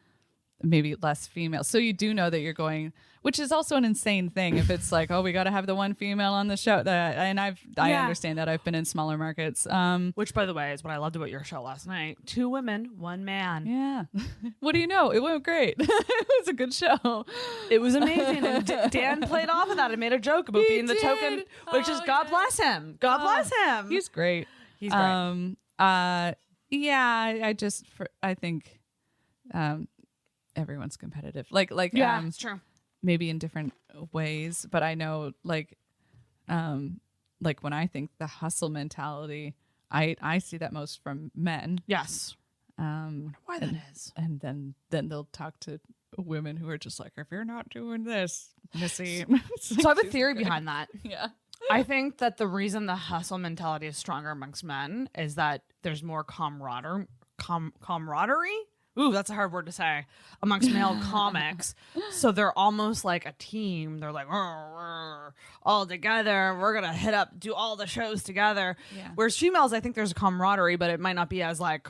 maybe less female. So you do know that you're going, which is also an insane thing. If it's like, oh, we got to have the one female on the show, I understand that. I've been in smaller markets. Which, by the way, is what I loved about your show last night. 2 women, 1 man. Yeah. What do you know? It went great. It was a good show. It was amazing. And Dan played off of that and made a joke about being the token, which is God bless him. God bless him. He's great. He's great. Yeah, I think everyone's competitive. Yeah, it's true. Maybe in different ways, but I know like when I think the hustle mentality, I see that most from men. Yes. Why that is. And then they'll talk to women who are just like, if you're not doing this, missy. So I have a theory behind that. Yeah. I think that the reason the hustle mentality is stronger amongst men is that there's more camaraderie. Ooh, that's a hard word to say, amongst male comics. So they're almost like a team. They're like, "We're all together. We're going to do all the shows together." Yeah. Whereas females, I think there's a camaraderie, but it might not be as like,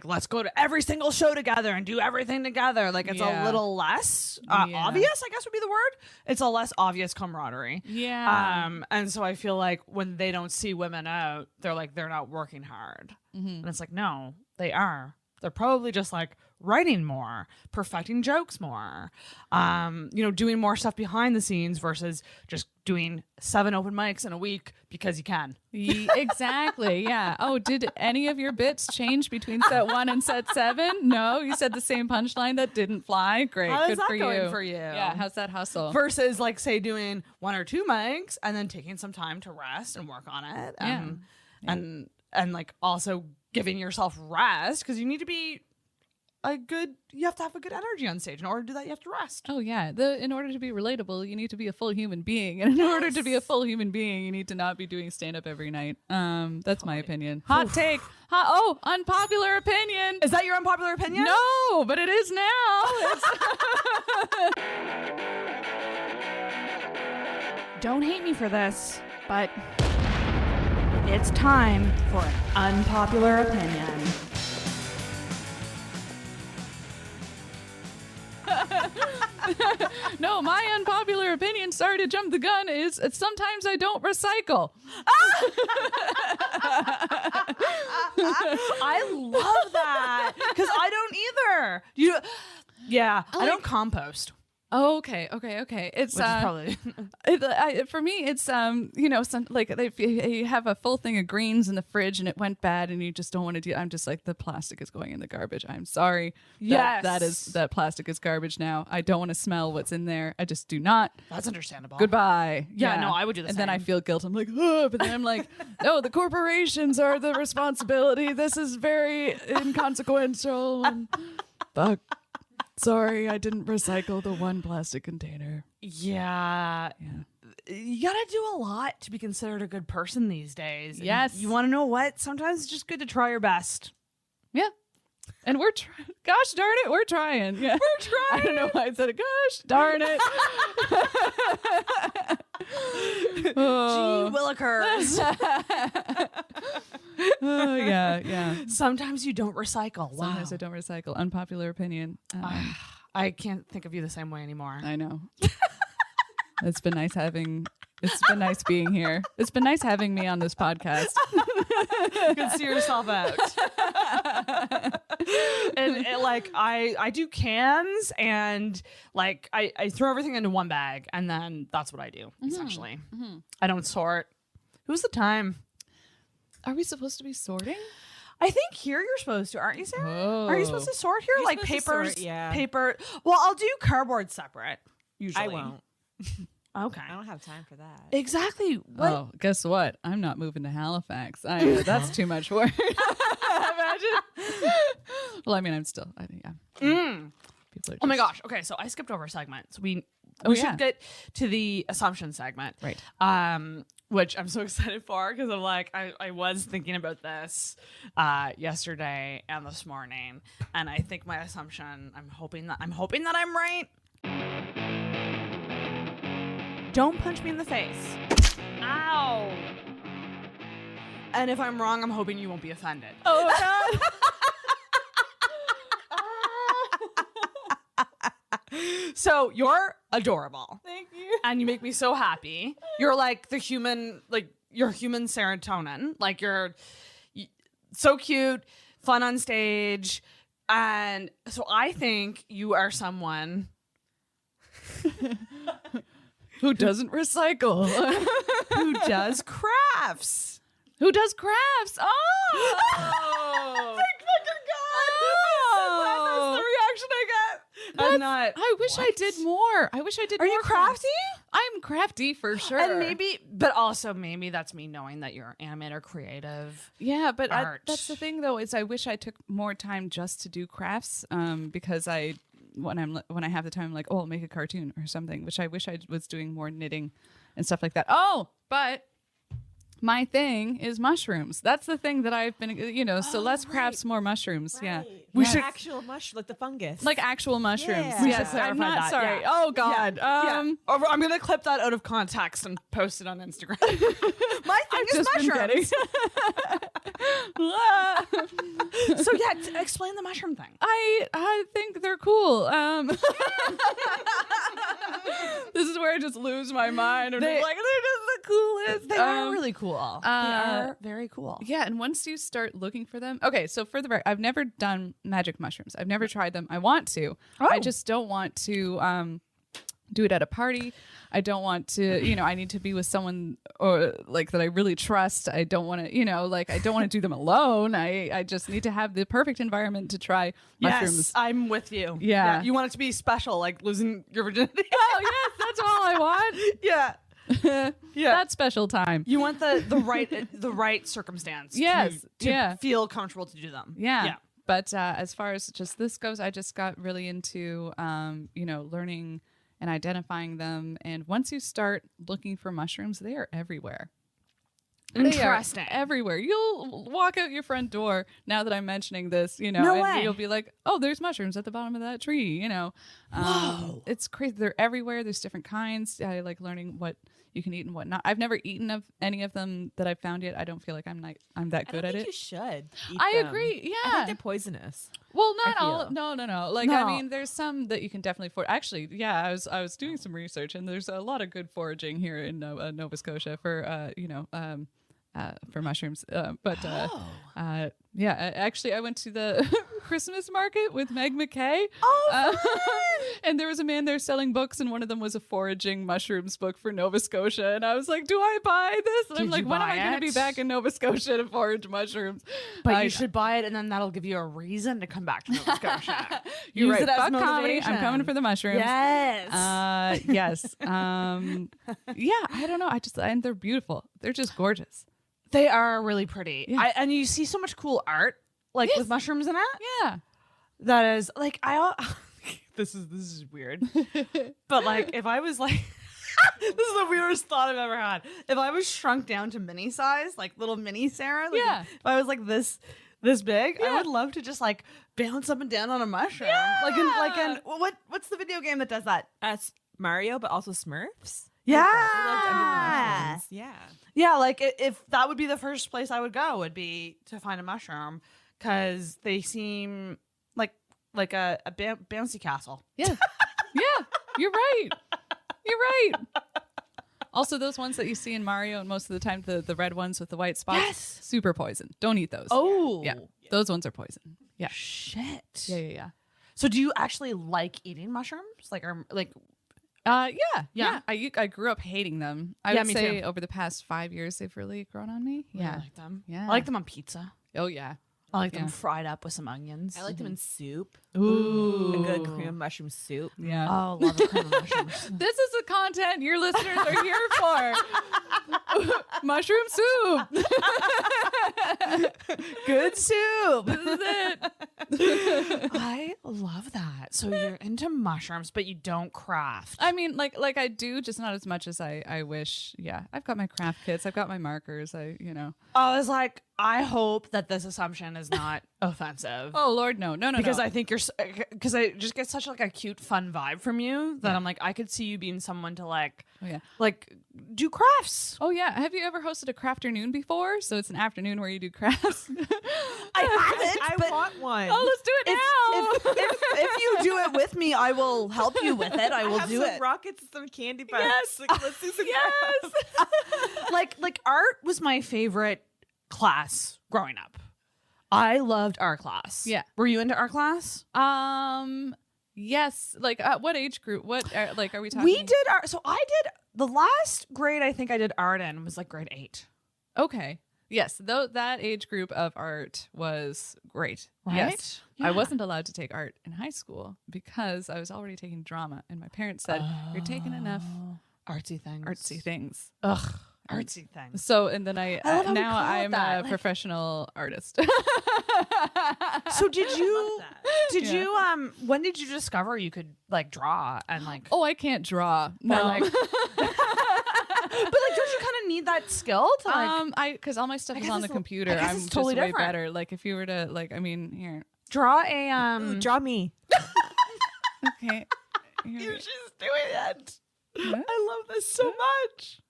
let's go to every single show together and do everything together. Like, it's a little less obvious, I guess would be the word. It's a less obvious camaraderie. Yeah. And so I feel like when they don't see women out, they're like, they're not working hard. Mm-hmm. And it's like, no, they are. They're probably just like writing more, perfecting jokes more, doing more stuff behind the scenes versus just doing 7 open mics in a week because you can. Exactly. Yeah. Oh, did any of your bits change between set 1 and set 7? No, you said the same punchline that didn't fly. Great. How is Good that for going you. for you? Yeah. How's that hustle? Versus like say doing 1 or 2 mics and then taking some time to rest and work on it. And like also giving yourself rest because you need to be you have to have a good energy on stage. In order to do that, you have to rest. Oh yeah. In order to be relatable, you need to be a full human being. And in order to be a full human being, you need to not be doing stand-up every night. That's my opinion. Hot take. Unpopular opinion. Is that your unpopular opinion? No, but it is now. Don't hate me for this, but it's time for an unpopular opinion. No, my unpopular opinion, sorry to jump the gun, is sometimes I don't recycle. I love that because I don't either. I don't compost. Oh, okay. It's Which is probably for me. It's some like if you have a full thing of greens in the fridge and it went bad and you just don't want to I'm just like, the plastic is going in the garbage. I'm sorry. Yes, that plastic is garbage now. I don't want to smell what's in there. I just do not. That's understandable. Goodbye. Yeah, no, I would do the same. same. And then I feel guilt. I'm like, oh, but then I'm like, no, the corporations are the responsibility. This is very inconsequential. And fuck. Sorry, I didn't recycle the 1 plastic container. Yeah. You gotta do a lot to be considered a good person these days. Yes. And you want to know what? Sometimes it's just good to try your best. Yeah. And we're trying. Gosh darn it, we're trying. Yeah. We're trying. I don't know why I said it. Gosh darn it. Gee willikers. Oh, yeah. Sometimes you don't recycle. Wow. Sometimes I don't recycle. Unpopular opinion. I can't think of you the same way anymore. I know. It's been nice being here. It's been nice having me on this podcast. You can see yourself out. And like I do cans and like I throw everything into one bag and then that's what I do essentially. Mm-hmm. I don't sort. Who's the time? Are we supposed to be sorting? I think here you're supposed to, aren't you, Sarah? Whoa. Are you supposed to sort here? You're like supposed to papers, sort, yeah. paper. Well, I'll do cardboard separate. Usually, I won't. Okay. I don't have time for that. Exactly. What? Oh, guess what? I'm not moving to Halifax. That's too much work. Imagine. Well, I mean, I'm still. People are Oh my just- gosh. Okay, so I skipped over a segment. So we yeah. should get to the assumption segment. Right. Which I'm so excited for because I'm like, I was thinking about this yesterday and this morning. And I think my assumption, I'm hoping that I'm right. Don't punch me in the face. Ow. And if I'm wrong, I'm hoping you won't be offended. Oh God. So you're adorable. Thank you. And you make me so happy. You're like the human, like you're human serotonin. Like you're so cute, fun on stage. And so I think you are someone Who doesn't recycle? who does crafts. Who does crafts? Oh. Thank fucking God. That's the reaction I get. I'm not. I wish I did more. I wish I did Are more. you crafty? I'm crafty for sure. And maybe, but also maybe that's me knowing that you're an animator, creative. Yeah, but art. that's the thing though, is I wish I took more time just to do crafts, because when I have the time, I'm like, oh, I'll make a cartoon or something, which I wish I was doing more knitting and stuff like that. Oh, but my thing is mushrooms. That's the thing that I've been, so less crafts, more mushrooms. Yeah. We should actual like the fungus. Like actual mushrooms. Yeah. We Yes, should I'm clarify not that, sorry. yeah. Oh God. Or I'm gonna clip that out of context and post it on Instagram. My thing is just been mushrooms. getting- So yeah, explain the mushroom thing. I think they're cool. This is where I just lose my mind. And They- I'm like, they're just the coolest. They are really cool. They uh, are very cool. Yeah, and once you start looking for them, okay. So for the record, I've never done magic mushrooms. I've never tried them. I want to. I just don't want to do it at a party. I don't want to. I need to be with someone or like that I really trust. I don't want to. I don't want to do them alone. I just need to have the perfect environment to try mushrooms. Yes, I'm with you. Yeah. You want it to be special, like losing your virginity. Oh yes, that's all I want. yeah. Yeah. That special time. You want the right circumstance. Yes, To yeah. feel comfortable to do them. Yeah. Yeah. But as far as just this goes, I just got really into, learning and identifying them. And once you start looking for mushrooms, they are everywhere. They are Interesting. everywhere. You'll walk out your front door now that I'm mentioning this, No and way. you'll be like, oh, there's mushrooms at the bottom of that tree, Whoa. It's crazy. They're everywhere. There's different kinds. I like learning what you can eat and what not. I've never eaten of any of them that I've found yet. I don't feel like I'm that I good don't at think it. you should. Eat I them. agree. Yeah. I think they're poisonous. Well, not I all. feel. No. Like, No. I mean, there's some that you can definitely afford. Actually, yeah, I was doing some research, and there's a lot of good foraging here in Nova Scotia for for mushrooms. Actually, I went to the Christmas market with Meg McKay. And there was a man there selling books, and one of them was a foraging mushrooms book for Nova Scotia. And I was like, do I buy this? And I'm Did like, you when am buy I going to it? be back in Nova Scotia to forage mushrooms? But you should buy it, and then that'll give you a reason to come back to Nova Scotia. You're Use right. it as Fuck comedy. motivation. I'm coming for the mushrooms. Yes. Yes. Yeah, I don't know. And they're beautiful. They're just gorgeous. They are really pretty. Yeah. And you see so much cool art, like Yes. with mushrooms in it. Yeah. That is like this is weird. But like if I was like this is the weirdest thought I've ever had. If I was shrunk down to mini size, like little mini Sarah, like Yeah. if I was like this big, Yeah. I would love to just like bounce up and down on a mushroom. Yeah. Like in what's the video game that does that? That's Mario, but also Smurfs. Yeah. They loved under the mushrooms. Yeah. Yeah, like if that would be the first place I would go, would be to find a mushroom, because they seem like a bouncy castle. Yeah. Yeah. You're right. You're right. Also, those ones that you see in Mario, and most of the time the red ones with the white spots, Yes. super poison. Don't eat those. Oh, Yeah. Those ones are poison. Yeah. shit. Yeah. So, do you actually like eating mushrooms? Yeah. I grew up hating them. I Yeah, would me say too. over the past 5 years, they've really grown on me. I Yeah. like them. Yeah. I like them on pizza. Oh, yeah. I like Yeah. them fried up with some onions. I like them in soup. Ooh. A good cream of mushroom soup. Yeah. Oh, love a cream of mushrooms. This is the content your listeners are here for. Mushroom soup. Good soup. This is it. I love that. So you're into mushrooms, but you don't craft. I mean, like I do, just not as much as I wish. Yeah, I've got my craft kits. I've got my markers. I was like, I hope that this assumption is not offensive. Oh Lord, no. Because I think because I just get such like a cute, fun vibe from you that I'm like, I could see you being someone to like do crafts. Oh yeah. Have you ever hosted a crafternoon before? So it's an afternoon where you do crafts. I haven't. I want one. Oh, let's do it now. If you do it with me, I will help you with it. I will have do some it. rockets and some candy bars. Yes. Like, let's do some crafts. like art was my favorite class growing up. I loved art class. Yeah. Were you into art class? Yes. Like what age group? What like are we talking? We did art. So I did the last grade I think I did art in was like grade 8. Okay. Yes, though that age group of art was great. Right? Yes. Yeah. I wasn't allowed to take art in high school because I was already taking drama, and my parents said you're taking enough artsy things. artsy things. Ugh. Artsy things. So and then I love how we now call it I'm that. a Like- professional artist. So did you that. Yeah. when did you discover you could like draw and like Oh, I can't draw. No. or, like but like don't you kind of need that skill to like because all my stuff I is guess on the it's- computer. I guess I'm it's just totally way different. better. Like if you were to like, I mean, here. draw a Ooh, draw me. Okay. Here. She's doing it. What? I love this so much.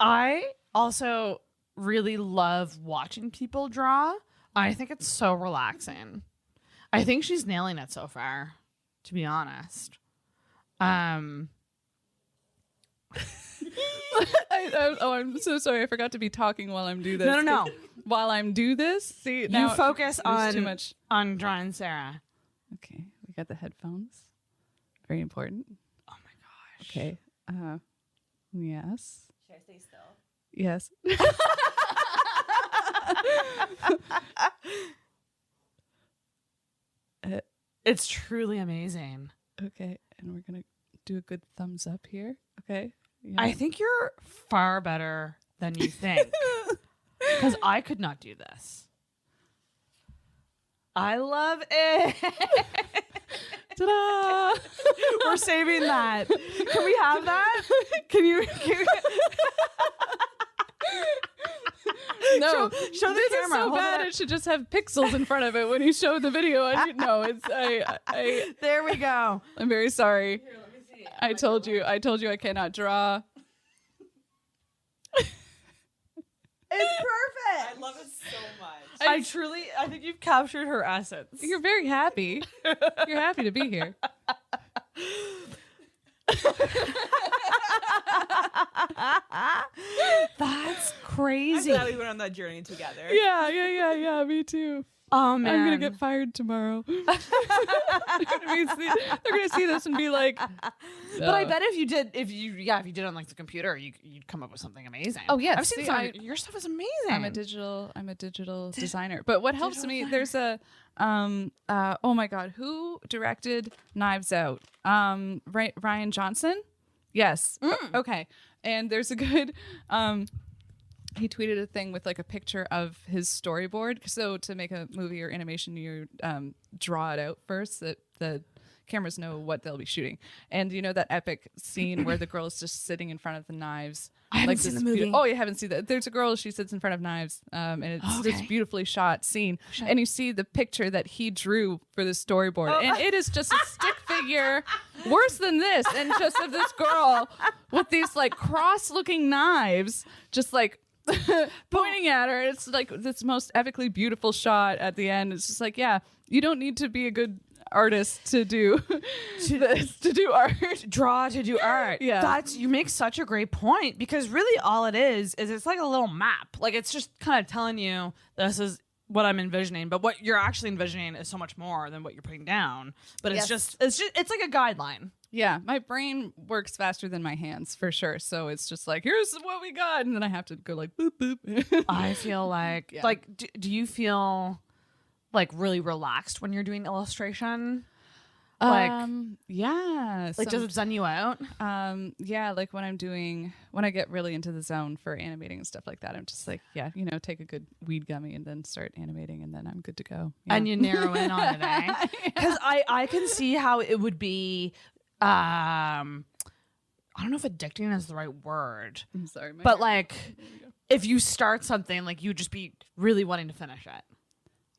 I also really love watching people draw. I think it's so relaxing. I think she's nailing it so far, to be honest. I'm so sorry. I forgot to be talking while I'm do this. No. While I'm do this, see You now focus there's too on much. on drawing Sarah. Okay, we got the headphones. Very important. Oh my gosh. Okay. Yes. Should I stay still? Yes. It's truly amazing. Okay, and we're gonna do a good thumbs up here. Okay. Yeah. I think you're far better than you think. Because I could not do this. I love it. Ta-da! We're saving that. Can we have that? Can you No, show the this camera. is so Hold bad. it up. It should just have pixels in front of it when you show the video. There we go. I'm very sorry. Here, let me see. I told you I cannot draw. It's perfect. I love it so much. I think you've captured her essence. You're very happy. You're happy to be here. That's I'm crazy. glad we went on that journey together. Yeah. Me too. Oh man. I'm gonna get fired tomorrow. they're gonna see this and be like, But I bet if you did it on like the computer, you'd come up with something amazing. Oh, yes. I've seen See, your stuff is amazing. I'm a digital designer. But what helps me, there's a oh my god, who directed Knives Out? Ryan Johnson? Yes. Okay. And there's a good he tweeted a thing with like a picture of his storyboard. So to make a movie or animation, you draw it out first that the cameras know what they'll be shooting. And you know that epic scene where the girl is just sitting in front of the knives. I haven't seen this the movie. Oh, you haven't seen that? There's a girl, she sits in front of knives, and it's this Okay. beautifully shot scene. And you see the picture that he drew for the storyboard. And it is just a stick figure, worse than this, and just of this girl with these like cross-looking knives, just like pointing at her. It's like this most epically beautiful shot at the end. It's just like, yeah, you don't need to be a good artist to do to do art. Draw to do art. Yeah. You make such a great point because really all it is it's like a little map. Like it's just kind of telling you this is what I'm envisioning, but what you're actually envisioning is so much more than what you're putting down. But it's Yes. it's like a guideline. Yeah, my brain works faster than my hands for sure. So it's just like, here's what we got, and then I have to go like boop boop. I feel like Yeah. like do you feel like really relaxed when you're doing illustration? Like Yeah, like does it zen you out? yeah, like when I get really into the zone for animating and stuff like that, I'm just like, yeah, take a good weed gummy and then start animating, and then I'm good to go. Yeah. And you narrow in on it, eh? Because I can see how it would be. I don't know if addicting is the right word, I'm sorry, but like if you start something, like you just be really wanting to finish it.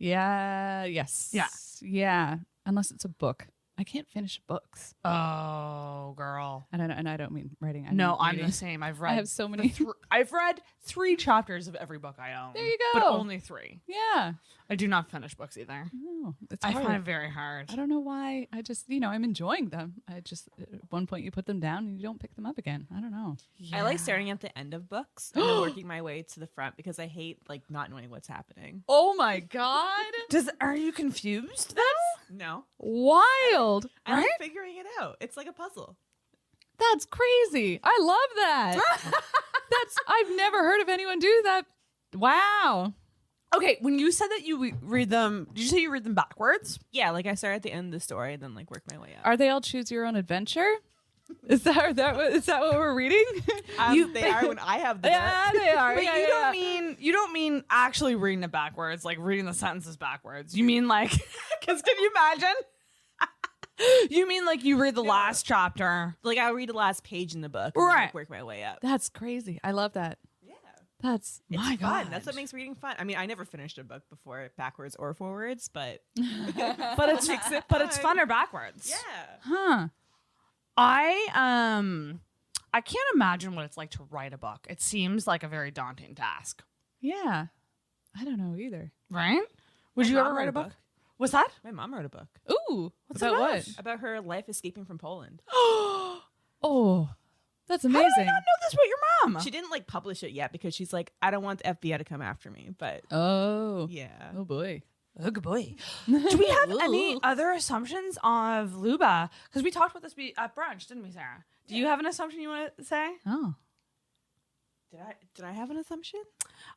Yeah. Yes. Yeah. Yeah. Unless it's a book. I can't finish books. Oh, girl. And I don't mean writing. I No, mean I'm reading. the same. I've read. I have so many. I've read 3 chapters of every book I own. There you But go. only 3. Yeah. I do not finish books either. No, it's I hard. find it very hard. I don't know why. I just, I'm enjoying them. I just, at one point you put them down and you don't pick them up again. I don't know. I like starting at the end of books and then working my way to the front because I hate like not knowing what's happening. Oh my God. Are you confused? No, Wild. I like figuring it out. It's like a puzzle. That's crazy. I love that. I've never heard of anyone do that. Wow. Okay, when you said that you read them, did you say you read them backwards? Yeah, like I start at the end of the story and then like work my way up. Are they all choose your own adventure? Is that what we're reading? They are when I have the Yeah, they are. But Yeah, you don't mean actually reading it backwards, like reading the sentences backwards. You mean like, because can you imagine? You mean like you read the last chapter? Like I'll read the last page in the book and then, like, work my way up. That's crazy. I love that. Yeah. That's It's My fun. God. That's what makes reading fun. I mean, I never finished a book before backwards or forwards, but But it's funner backwards. yeah. Huh. I can't imagine what it's like to write a book. It seems like a very daunting task, Yeah. I don't know either. right? Would My you mom ever wrote write a a book? book. What's that? My mom wrote a book Ooh. What's about it what? about? about her life escaping from Poland. Oh, that's How did amazing. I not know this about your mom? She didn't like publish it yet because she's like, I don't want the FBI to come after me. But Oh. yeah. Oh boy. Oh, good boy. Do we have any other assumptions of Luba? Because we talked about this at brunch, didn't we, Sarah? Do you have an assumption you want to say? Oh. Did I have an assumption?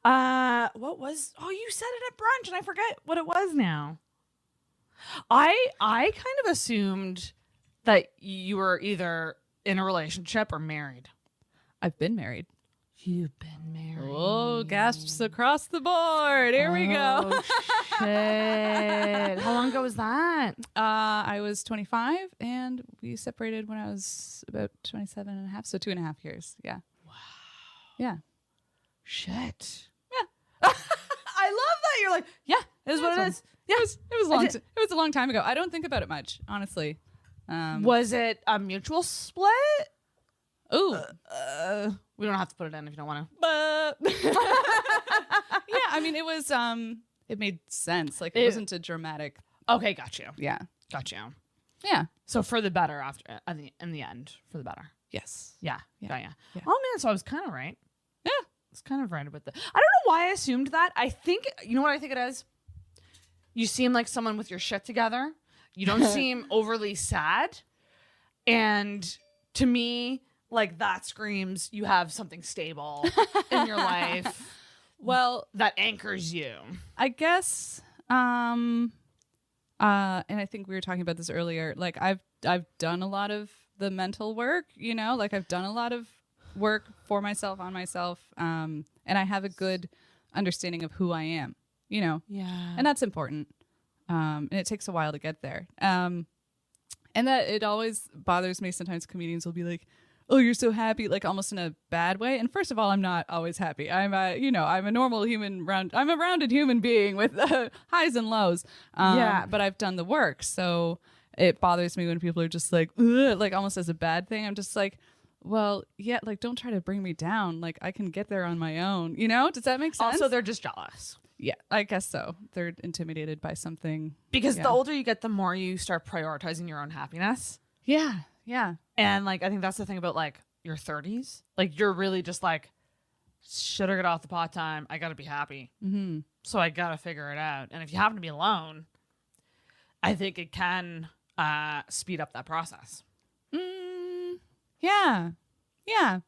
What was? Oh, you said it at brunch, and I forget what it was now. I kind of assumed that you were either in a relationship or married. I've been married. You've been married. Oh, gasps across the board. Here we go. Oh, shit. How long ago was that? I was 25 and we separated when I was about 27 and a half. So 2.5 years. Yeah. Wow. Yeah. Shit. Yeah. I love that. You're like, yeah, it is what it is. Yeah. It was a long time ago. I don't think about it much, honestly. Was it a mutual split? Ooh. We don't have to put it in if you don't want to. But yeah, I mean, it was it made sense. Like it wasn't a dramatic. Okay, got you. Yeah. Got you. Yeah. So for the better after in the end, for the better. Yes. Yeah. Yeah. Got ya. Yeah. Oh man, so I was kind of right. Yeah. I was kind of right about that. I don't know why I assumed that. I think you know what I think it is. You seem like someone with your shit together. You don't seem overly sad, and to me, like that screams you have something stable in your life. Well, that anchors you. I guess and I think we were talking about this earlier, like I've done a lot of the mental work, like I've done a lot of work for myself, on myself, and I have a good understanding of who I am, Yeah. and that's important, and it takes a while to get there, and that it always bothers me. Sometimes comedians will be like, oh, you're so happy, like almost in a bad way. And first of all, I'm not always happy. I'm a normal human I'm a rounded human being with highs and lows. But I've done the work. So it bothers me when people are just like, ugh, like almost as a bad thing. I'm just like, well, yeah, like don't try to bring me down. Like I can get there on my own. Does that make sense? Also, they're just jealous. Yeah, I guess so. They're intimidated by something. Because Yeah. the older you get, the more you start prioritizing your own happiness. Yeah. Yeah. And like I think that's the thing about like your 30s. Like you're really just like, should I get off the pot time? I gotta be happy. Mm-hmm. So I gotta figure it out. And if you happen to be alone, I think it can speed up that process. Yeah. Yeah.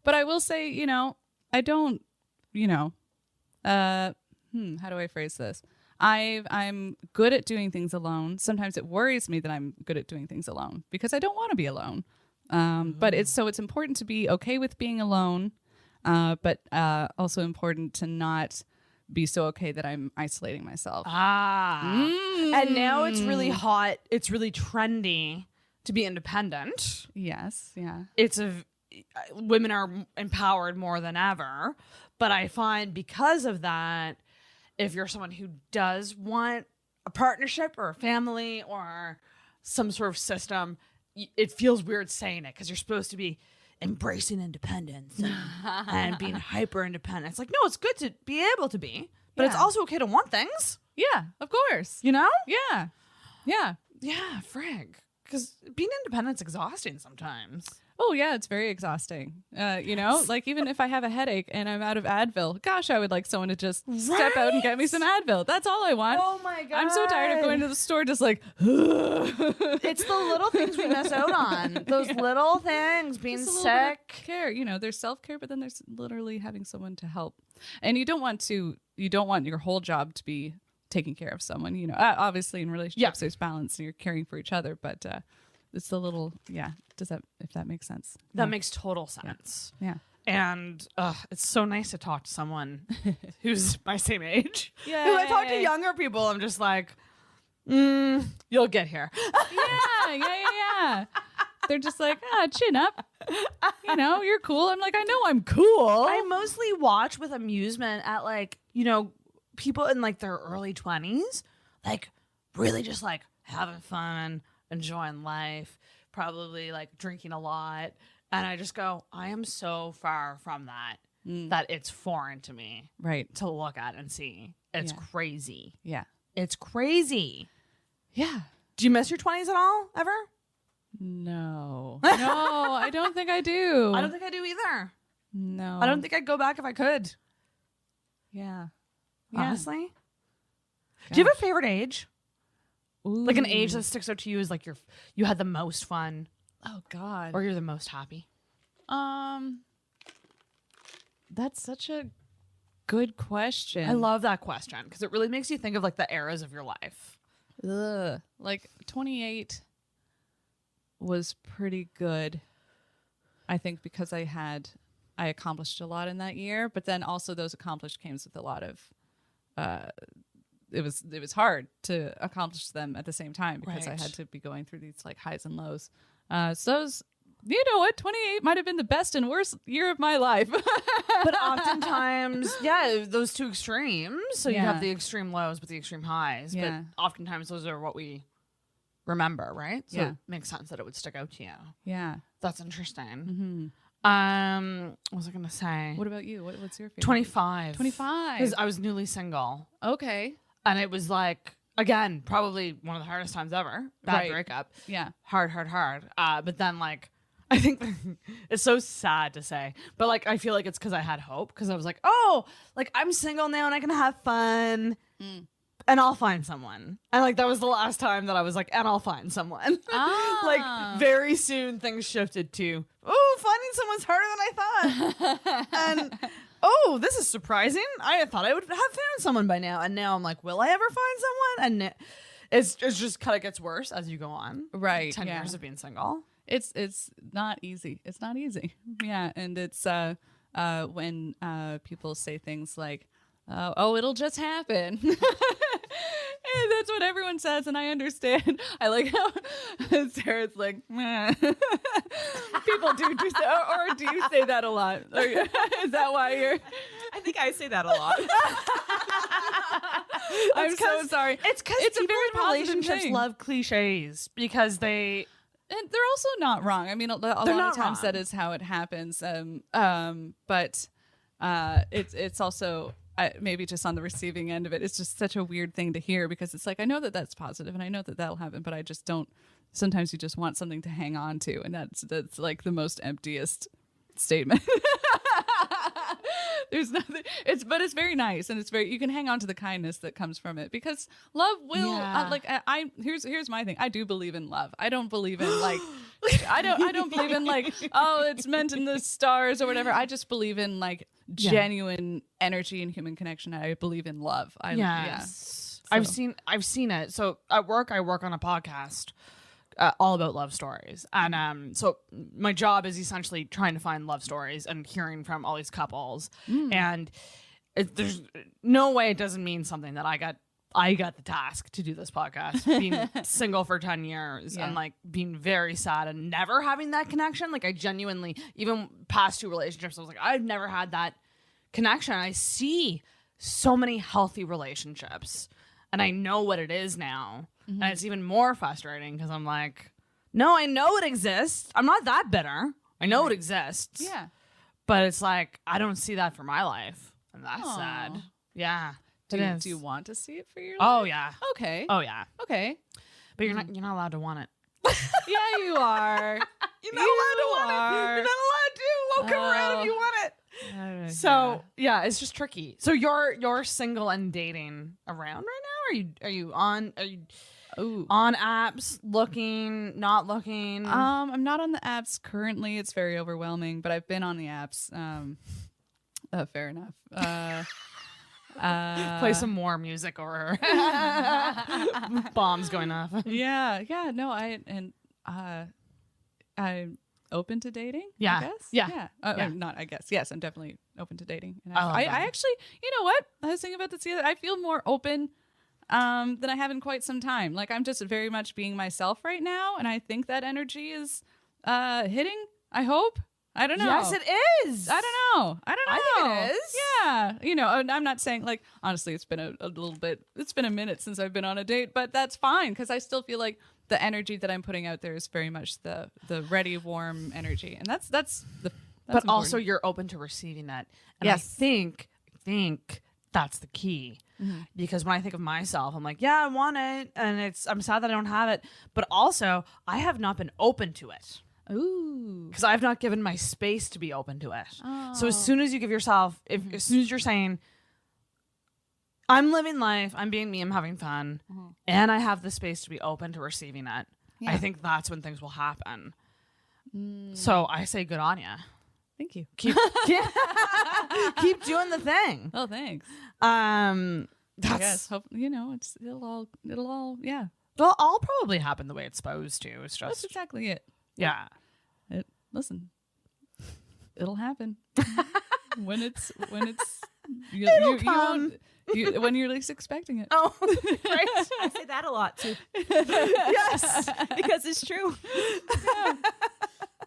But I will say, I don't, how do I phrase this? I'm good at doing things alone. Sometimes it worries me that I'm good at doing things alone because I don't want to be alone. But it's important to be okay with being alone, but also important to not be so okay that I'm isolating myself. And now it's really hot. It's really trendy to be independent. Yes. Yeah. Women are empowered more than ever. But I find because of that, if you're someone who does want a partnership or a family or some sort of system, it feels weird saying it because you're supposed to be embracing independence and being hyper independent. It's like, no, it's good to be able to be, but it's also okay to want things. Yeah, of course. You know? Yeah. Yeah. Yeah, frig. Because being independent's exhausting sometimes. Oh, yeah, it's very exhausting. You know, like even if I have a headache and I'm out of Advil, gosh, I would like someone to just step out and get me some Advil. That's all I want. Oh my God. I'm so tired of going to the store just like, it's the little things we miss out on. Those little things, being just a little bit of sick. care. You know, there's self-care, but then there's literally having someone to help. And you don't want your whole job to be taking care of someone. You know, obviously in relationships, there's balance and you're caring for each other, but it's the little, if that makes sense. That makes total sense. Yeah. And it's so nice to talk to someone who's my same age. Yeah. When I talk to younger people, I'm just like, you'll get here. Yeah. They're just like, chin up. You know, you're cool. I'm like, I know I'm cool. I mostly watch with amusement at like, you know, people in like their early 20s, like really just like having fun, enjoying life, probably like drinking a lot. And I just go, I am so far from that, that it's foreign to me. Right. To look at and see. It's crazy. Yeah. It's crazy. Yeah. Do you miss your 20s at all, ever? No, I don't think I do. I don't think I do either. No. I don't think I'd go back if I could. Yeah. Honestly. Gosh. Do you have a favorite age? Ooh. Like an age that sticks out to you as like you had the most fun Oh God. or you're the most happy? That's such a good question. I love that question because it really makes you think of like the eras of your life. Ugh. Like 28 was pretty good. I think because I accomplished a lot in that year, but then also those accomplished came with a lot of it was hard to accomplish them at the same time because I had to be going through these like highs and lows. So those, you know what, 28 might have been the best and worst year of my life. But oftentimes, those two extremes. So you have the extreme lows but the extreme highs. Yeah. But oftentimes those are what we remember, right? So it makes sense that it would stick out to you. Yeah. That's interesting. Mm-hmm. What was I gonna say? What about you? What's your favorite? 25. 25. Because I was newly single. Okay. And it was like, again, probably one of the hardest times ever. Bad breakup. Yeah. Hard. But then like, I think it's so sad to say, but like, I feel like it's because I had hope because I was like, oh, like I'm single now and I can have fun and I'll find someone. And like, that was the last time that I was like, and I'll find someone. Like very soon things shifted to, oh, finding someone's harder than I thought. And oh, this is surprising. I thought I would have found someone by now. And now I'm like, will I ever find someone? And it's just kind of gets worse as you go on. Right. 10 years of being single. It's not easy. It's not easy. Yeah. And it's when people say things like, oh, it'll just happen. And that's what everyone says, and I understand. I like how Sarah's like, meh. People do say, or do you say that a lot? Is that why you're? I think I say that a lot. I'm so sorry. It's because it's a very positive relationships thing. love cliches because they. And they're also not wrong. I mean, a lot of times that is how it happens. But it's also. Maybe just on the receiving end of it, it's just such a weird thing to hear because it's like, I know that that's positive and I know that that'll happen, but I just don't. Sometimes you just want something to hang on to, and that's like the most emptiest statement. There's nothing. But it's very nice, and it's very. You can hang on to the kindness that comes from it because love will. Here's my thing. I do believe in love. I don't believe in like. I don't believe in like, oh, it's meant in the stars or whatever. I just believe in like genuine energy and human connection. I believe in love. So. I've seen it. So at work, I work on a podcast all about love stories. And so my job is essentially trying to find love stories and hearing from all these couples. And there's no way it doesn't mean something that I got the task to do this podcast, being single for 10 years and like being very sad and never having that connection. Like I genuinely, even past 2 relationships, I was like, I've never had that connection. I see so many healthy relationships, and I know what it is now, and it's even more frustrating because I'm like, no, I know it exists. I'm not that bitter. I know it exists. Yeah. But it's like I don't see that for my life, and that's Aw. sad. Yeah. Do it is. you want to see it for your life? Oh yeah. Okay. Oh yeah. Okay. But you're not allowed to want it. Yeah, you are. You're not allowed to want it. You're not allowed to. Won't come around if you want it. So yeah, it's just tricky. So you're single and dating around right now? Are you on apps, looking, not looking? I'm not on the apps currently. It's very overwhelming, but I've been on the apps. Fair enough. Play some more music or bombs going off. Yeah. No, I'm open to dating. Yeah. I guess. Yeah. Yeah. Not I guess. Yes, I'm definitely open to dating. And I love I that. actually, you know what? I was thinking about this the other. I feel more open than I have in quite some time. Like I'm just very much being myself right now, and I think that energy is hitting. I hope. I don't know. Yes, it is. I don't know. I think it is. Yeah. You know, and I'm not saying like, honestly, it's been a little bit, it's been a minute since I've been on a date, but that's fine because I still feel like the energy that I'm putting out there is very much the ready, warm energy. And that's but important. also you're open to receiving that. And I Yes. think that's the key. Because when I think of myself, I'm like, yeah, I want it. And I'm sad that I don't have it. But also I have not been open to it. Ooh. Because I've not given my space to be open to it. Oh. So as soon as you give yourself, as soon as you're saying, I'm living life, I'm being me, I'm having fun, and I have the space to be open to receiving it, I think that's when things will happen. So I say good on you. Thank you. Keep doing the thing. Oh, thanks. That's I guess. Hope, you know, it'll all, yeah. Well, all probably happen the way it's supposed to. It's That's just exactly it. yeah. Listen, it'll happen when it's It'll come. when you're least expecting it. Oh, right. I say that a lot too. Yes. Because it's true.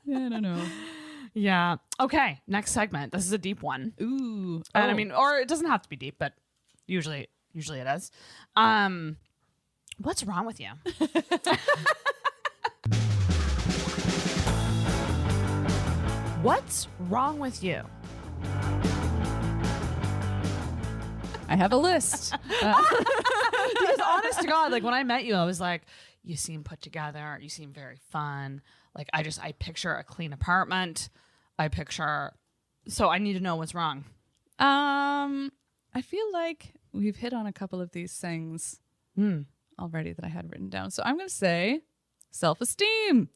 Yeah, I don't know. Yeah. Okay. Next segment. This is a deep one. Ooh, And I mean, or it doesn't have to be deep, but usually it is. What's wrong with you? What's wrong with you? I have a list. Because honest to God, like when I met you, I was like, you seem put together. You seem very fun. Like I picture a clean apartment. So I need to know what's wrong. I feel like we've hit on a couple of these things already that I had written down. So I'm going to say self-esteem.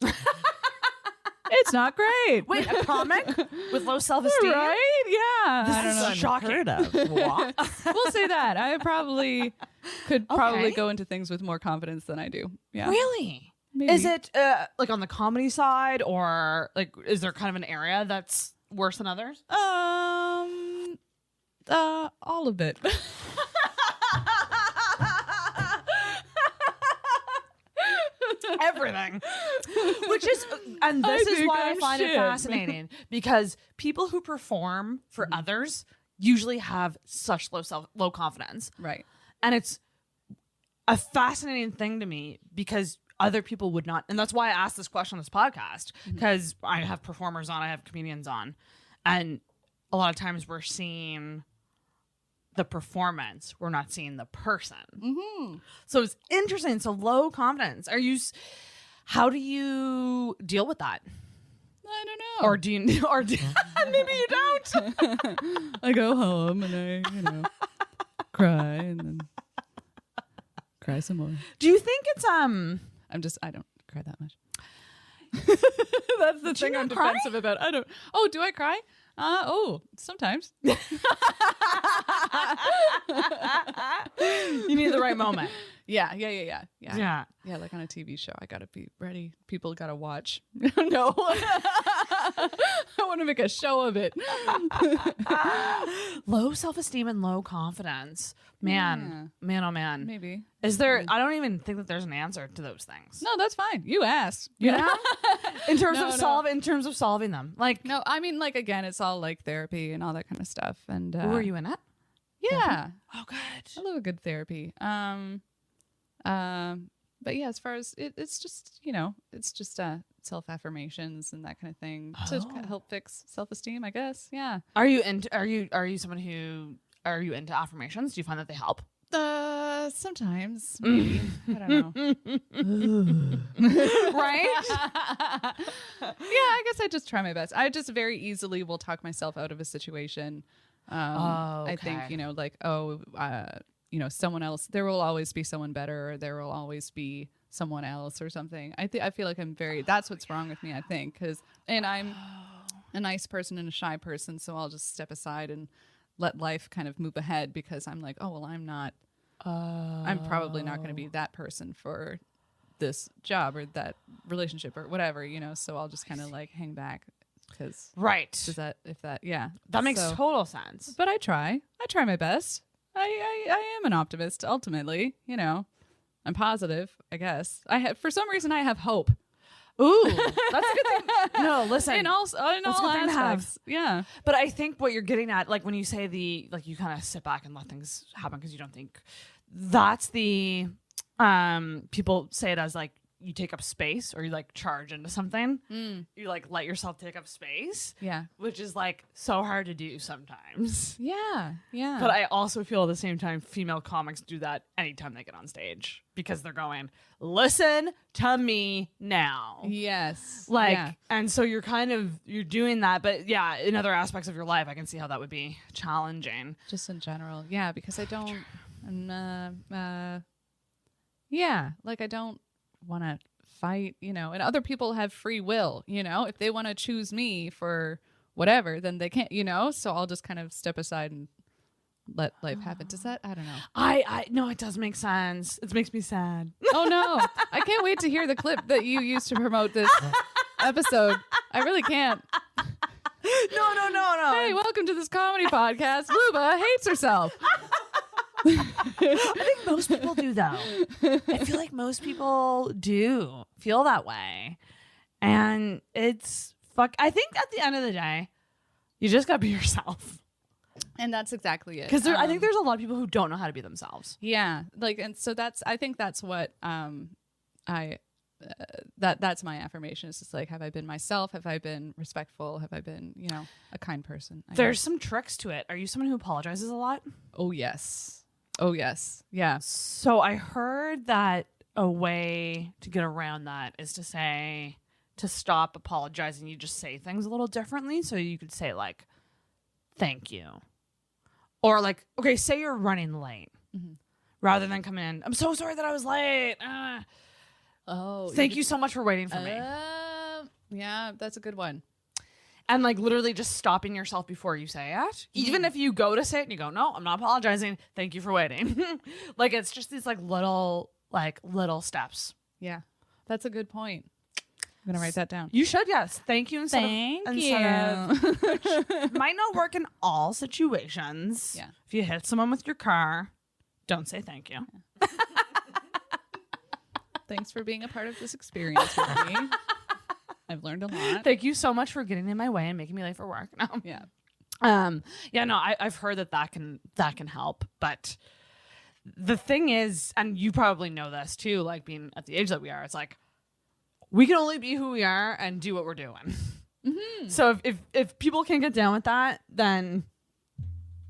It's not great. Wait, a comic with low self-esteem? Right? Yeah. This is shocking. What? We'll say that. I could probably go into things with more confidence than I do. Yeah. Really? Maybe. Is it like on the comedy side, or like is there kind of an area that's worse than others? All of it. Everything. Which is, and this is why I find it fascinating, because people who perform for others usually have such low confidence. Right. And it's a fascinating thing to me because other people would not. And that's why I asked this question on this podcast, because I have performers on, I have comedians on. And a lot of times we're seeing the performance, we're not seeing the person. So it's interesting. So low confidence. How do you deal with that? I don't know. Or do you, maybe you don't. I go home and I, cry and then cry some more. Do you think it's, I don't cry that much. That's the thing not I'm cry? defensive about. Do I cry? Sometimes. you need the right moment. Yeah. Yeah. Yeah, like on a TV show, I gotta be ready. People gotta watch. No. I want to make a show of it. Low self-esteem and low confidence. Man, oh man. Maybe. Is there, I don't even think that there's an answer to those things. No, that's fine. You asked. You know? In terms No. of solving them. Like, No, I mean, like, again, it's all like therapy and all that kind of stuff. And who are you in it? Yeah. Oh, good. I love a good therapy. But yeah, as far as it's just, it's just self-affirmations and that kind of thing to help fix self-esteem, I guess. Yeah. Are you someone who are you into affirmations? Do you find that they help? Sometimes maybe. I don't know. Right? Yeah, I guess I just try my best. I just very easily will talk myself out of a situation. I think, someone else, there will always be someone better, or there will always be someone else or something. I feel like that's what's wrong with me, I think, and I'm a nice person and a shy person, so I'll just step aside and let life kind of move ahead, because I'm like, oh, well, I'm probably not going to be that person for this job or that relationship or whatever, so I'll just kind of like hang back. Because right. Yeah, that makes total sense. But I try my best. I am an optimist ultimately, I'm positive, I guess. For some reason I have hope. Ooh, that's a good thing. No, listen. In all aspects. Yeah. But I think what you're getting at, like when you say you kind of sit back and let things happen because you don't think, that's the people say it as like you take up space, or you like charge into something. You like let yourself take up space. Yeah. Which is like so hard to do sometimes. Yeah. Yeah. But I also feel at the same time female comics do that anytime they get on stage, because they're going, listen to me now. Yes. And so you're doing that. But yeah, in other aspects of your life, I can see how that would be challenging. Just in general. Yeah. Because I don't, I don't want to fight, and other people have free will, if they want to choose me for whatever, then they can't, so I'll just kind of step aside and let life happen. Does that, I don't know. I no, it does make sense. It makes me sad. Oh no, I can't wait to hear the clip that you used to promote this episode. I really can't. No. Hey, welcome to this comedy podcast. Luba hates herself. I think most people do, though. I feel like most people do feel that way. And it's I think at the end of the day, you just gotta be yourself. And that's exactly it. Because I think there's a lot of people who don't know how to be themselves. Yeah. And so I think that's what that's my affirmation. It's just like, have I been myself? Have I been respectful? Have I been, a kind person? There's some tricks to it. Are you someone who apologizes a lot? Oh, yes. Yeah. So I heard that a way to get around that is to stop apologizing. You just say things a little differently. So you could say like, thank you. Or like, okay, say you're running late. Mm-hmm. Rather than coming in, I'm so sorry that I was late. Thank you so much for waiting for me. Yeah, that's a good one. And like literally just stopping yourself before you say it. Even if you go to say it and you go, no, I'm not apologizing. Thank you for waiting. Like it's just these like little steps. Yeah, that's a good point. I'm gonna write that down. You should, yes. Thank you instead of which might not work in all situations. Yeah. If you hit someone with your car, don't say thank you. Thanks for being a part of this experience with me. I've learned a lot. Thank you so much for getting in my way and making me late for work. No. Yeah. I've heard that can help. But the thing is, and you probably know this too, like being at the age that we are, it's like we can only be who we are and do what we're doing. Mm-hmm. So if people can't get down with that, then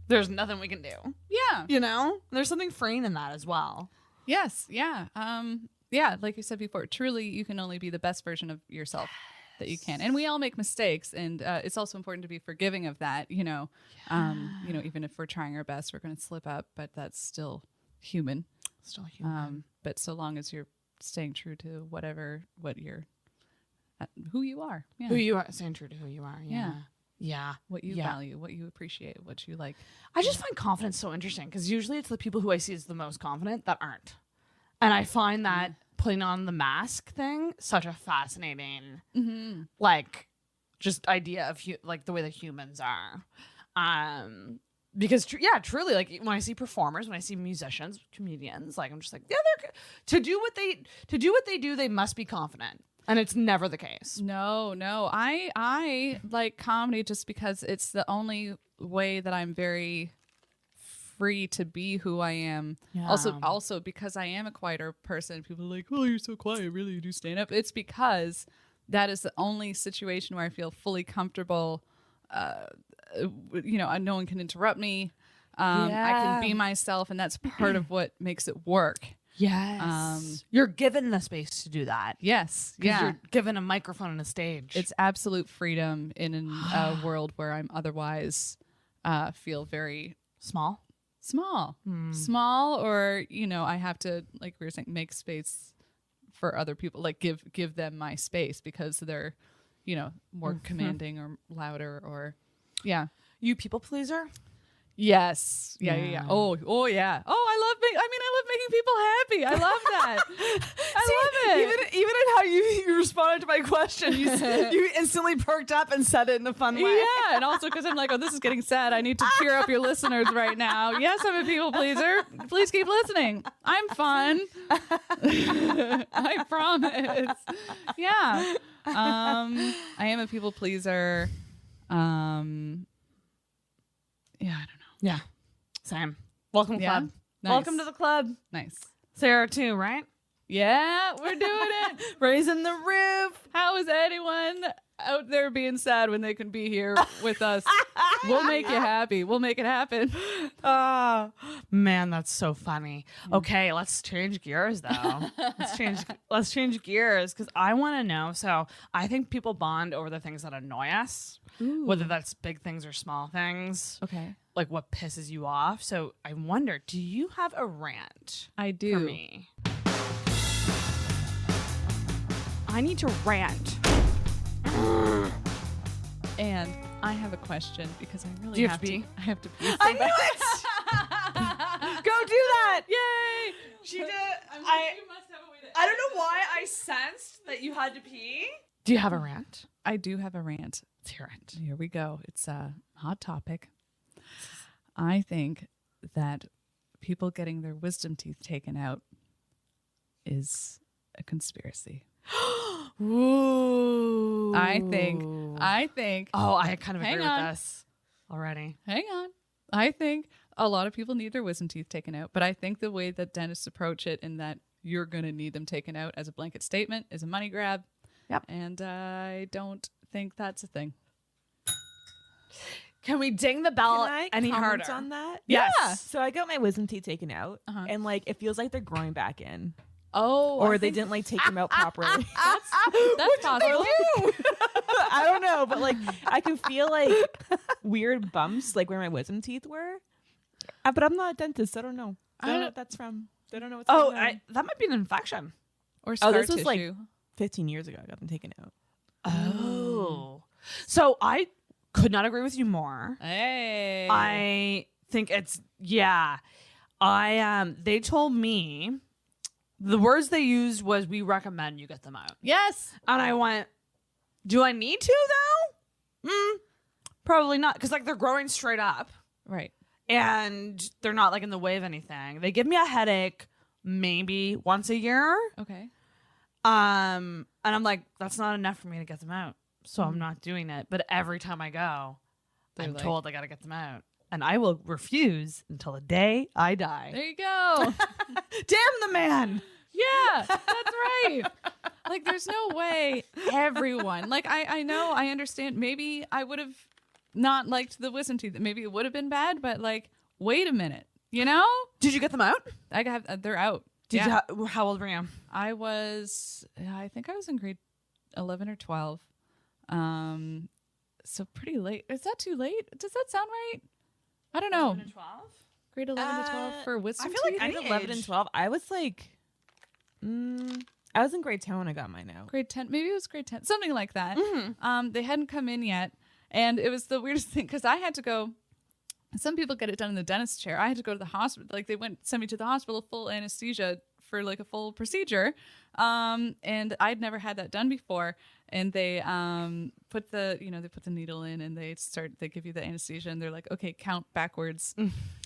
there's nothing we can do. Yeah. There's something freeing in that as well. Yes. Yeah. Yeah, like you said before, truly you can only be the best version of yourself that you can. And we all make mistakes, and it's also important to be forgiving of that, even if we're trying our best, we're going to slip up, but that's still human. But so long as you're staying true to who you are. Yeah. Who you are, staying true to who you are. Yeah. Yeah. What you value, what you appreciate, what you like. I just find confidence so interesting, because usually it's the people who I see as the most confident that aren't. And I find that putting on the mask thing such a fascinating, just idea of like the way that humans are. Because truly, like when I see performers, when I see musicians, comedians, like I'm just like, yeah, they're to do what they do, they must be confident, and it's never the case. No, I like comedy just because it's the only way that I'm very free to be who I am. Yeah. Also because I am a quieter person, people are like, oh, you're so quiet, really, you do stand up. It's because that is the only situation where I feel fully comfortable. No one can interrupt me. I can be myself, and that's part of what makes it work. Yes. You're given the space to do that. Yes. Because you're given a microphone and a stage. It's absolute freedom in a world where I'm otherwise feel very small. Small, or, I have to, like we were saying, make space for other people, like give them my space because they're, more commanding or louder or, yeah. You people pleaser? Yes. Yeah. Oh, yeah. Oh, I love making people happy. I love that. I love it. Even in how you responded to my question, you instantly perked up and said it in a fun way. Yeah, and also because I'm like, oh, this is getting sad. I need to cheer up your listeners right now. Yes, I'm a people pleaser. Please keep listening. I'm fun. I promise. Yeah. I am a people pleaser. Yeah, I don't know. Yeah. Same. Welcome club. Nice. Welcome to the club. Nice. Sarah too, right? Yeah, we're doing it. Raising the roof. How is anyone out there being sad when they can be here with us? We'll make you happy. We'll make it happen. Oh, man, that's so funny. Okay, let's change gears though. Let's change gears because I want to know. So I think people bond over the things that annoy us, whether that's big things or small things. Okay. Like what pisses you off. So I wonder, do you have a rant? I do. For me. I need to rant. And I have a question because I really Do you have to pee? I have to pee. I knew it! Go do that! Yay! She did. You must have a way to I don't know why I sensed that you had to pee. Do you have a rant? I do have a rant. Let's hear it. Here we go. It's a hot topic. I think that people getting their wisdom teeth taken out is a conspiracy. Ooh. I think. Oh, I kind of agree Hang on. with this already. Hang on. I think a lot of people need their wisdom teeth taken out, but I think the way that dentists approach it in that you're going to need them taken out as a blanket statement is a money grab. Yep. And I don't think that's a thing. Can we ding the bell Can I any comment harder? on that? Yes. Yeah. So I got my wisdom teeth taken out, Uh-huh. and like it feels like they're growing back in, Oh, or they didn't like take them out properly. That's possible. I don't know, but like I can feel like weird bumps, like where my wisdom teeth were. But I'm not a dentist. I don't know. I don't know what that's from. I don't know what's Oh, going on. that might be an infection. Or scar this was tissue. like 15 years ago. I got them taken out. Oh. So I could not agree with you more. Hey. I think it's they told me the words they used was we recommend you get them out. Yes. And I went, do I need to though? Probably not, because like they're growing straight up Right. and they're not like in the way of anything. They give me a headache maybe once a year. Okay. And I'm like, that's not enough for me to get them out. So I'm not doing it. But every time I go, I'm like- told I got to get them out. And I will refuse until the day I die. There you go. Damn the man. Yeah, that's right. Like, there's no way everyone, like, I know, I understand. Maybe I would have not liked the wisdom teeth. Maybe it would have been bad, but like, wait a minute, you know? Did you get them out? I got, they're out. Did Yeah. you how old were you? I think I was in grade 11 or 12. So pretty late. Is that too late? Does that sound right? I don't know. 12? Grade 11 to 12 for wisdom I feel like teeth? any Grade 11 age. and 12. I was like, I was in grade 10 when I got mine out. Grade 10, maybe it was grade 10, something like that. Mm-hmm. They hadn't come in yet, and it was the weirdest thing because I had to go. Some people get it done in the dentist chair. I had to go to the hospital. Like, they sent me to the hospital, full anesthesia for like a full procedure, and I'd never had that done before. And they put the needle in, and they give you the anesthesia, and they're like, okay, count backwards,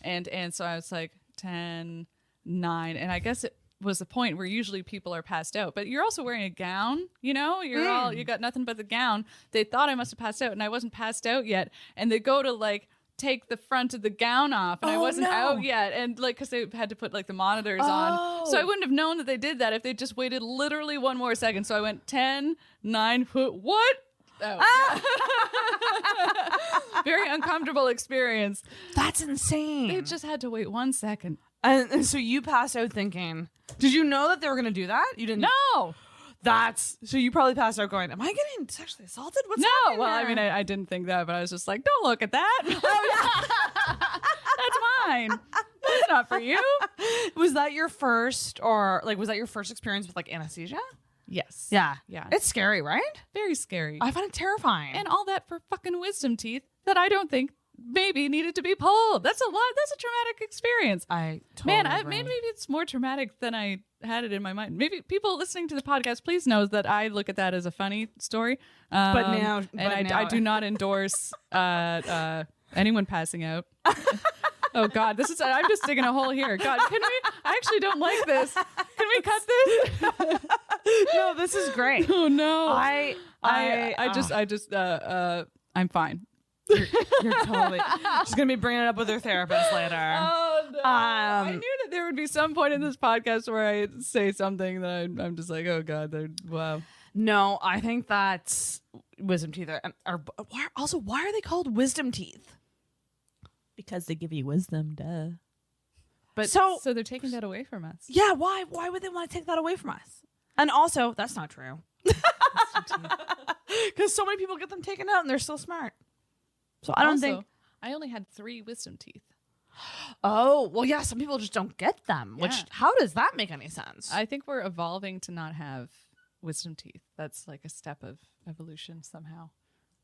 and so I was like 10, 9, and I guess it was the point where usually people are passed out, but you're also wearing a gown, you know, you got nothing but the gown. They thought I must have passed out, and I wasn't passed out yet, and they go to like take the front of the gown off, and I wasn't out yet, and like because they had to put like the monitors on, so I wouldn't have known that they did that if they just waited literally one more second. So I went 10, 9, what? Oh, yeah. Very uncomfortable experience. That's insane. They just had to wait 1 second. And so you passed out thinking, did you know that they were going to do that? You didn't? No. So you probably passed out going, am I getting sexually assaulted? What's No. happening Well, here? I mean, I didn't think that, but I was just like, don't look at that. That's mine. That's not for you. Was that your first experience with like anesthesia? Yes. Yeah. Yeah. It's scary, right? Very scary. I find it terrifying. And all that for fucking wisdom teeth that I don't think maybe needed to be pulled. That's a lot. That's a traumatic experience. I totally agree. Maybe it's more traumatic than I had it in my mind. Maybe people listening to the podcast, please know that I look at that as a funny story. I do not endorse anyone passing out. Oh God, I'm just digging a hole here. God, can we? I actually don't like this. Can we cut this? No, this is great. Oh no. I'm fine. You're totally. She's gonna be bringing it up with her therapist later. Oh no. I knew that there would be some point in this podcast where I say something that I'm just like, oh God, wow. No, I think that's wisdom teeth why are they called wisdom teeth? Because they give you wisdom, duh. But so they're taking that away from us. Yeah, why would they want to take that away from us? And also, that's not true. Because so many people get them taken out and they're still smart. So I don't think I only had 3 wisdom teeth. Oh, well, yeah, some people just don't get them. Yeah. Which, how does that make any sense? I think we're evolving to not have wisdom teeth. That's like a step of evolution somehow.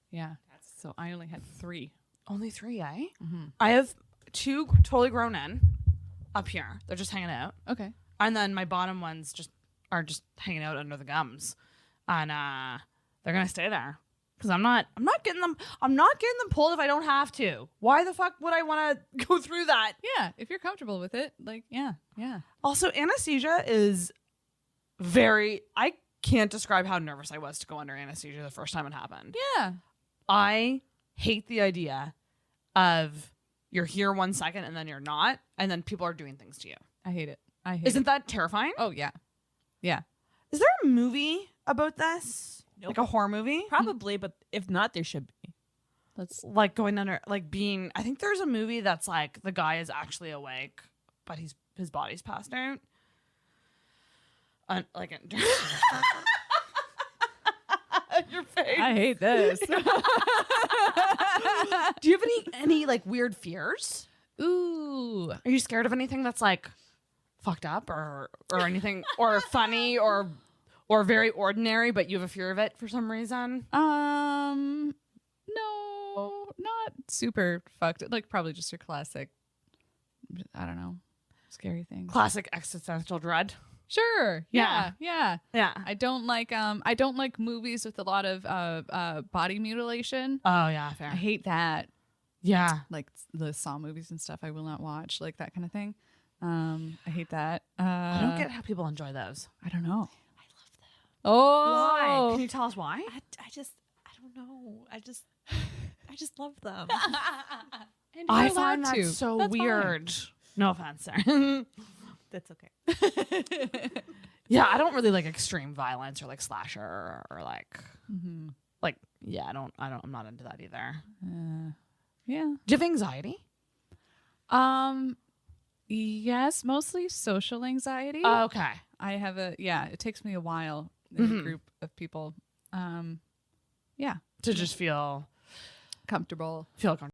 Yeah. So I only had 3. Only 3, eh? Mm-hmm. I have 2 totally grown in up here. They're just hanging out. Okay. And then my bottom ones are just hanging out under the gums. And they're going to stay there. Because I'm not getting them pulled if I don't have to. Why the fuck would I want to go through that? Yeah, if you're comfortable with it, like, yeah. Also, anesthesia is I can't describe how nervous I was to go under anesthesia the first time it happened. Yeah. I hate the idea of you're here 1 second and then you're not, and then people are doing things to you. I hate it. Isn't that terrifying? Oh, yeah. Yeah. Is there a movie about this? Nope. Like a horror movie? Probably, but if not, there should be. Let's Like going under, like being, I think there's a movie that's like the guy is actually awake, but his body's passed out. Your face. I hate this. Do you have any like weird fears? Ooh. Are you scared of anything that's like fucked up or anything or funny or very ordinary, but you have a fear of it for some reason? No, not super fucked. Like probably just your classic, I don't know, scary things. Classic existential dread. Sure. Yeah. Yeah. Yeah. I don't like movies with a lot of body mutilation. Oh yeah, fair. I hate that. Yeah. Like the Saw movies and stuff I will not watch, like that kind of thing. I hate that. I don't get how people enjoy those. I don't know. I love them. Oh. Why? Can you tell us why? I don't know. I just love them. And I you're find allowed that to. so That's weird. No offense, Sarah. That's okay. Yeah, I don't really like extreme violence or like slasher or like Mm-hmm. like yeah, I'm not into that either. Yeah. Do you have anxiety? Yes, mostly social anxiety. Okay. I have it takes me a while in a group of people. Yeah. To just feel Comfortable. comfortable.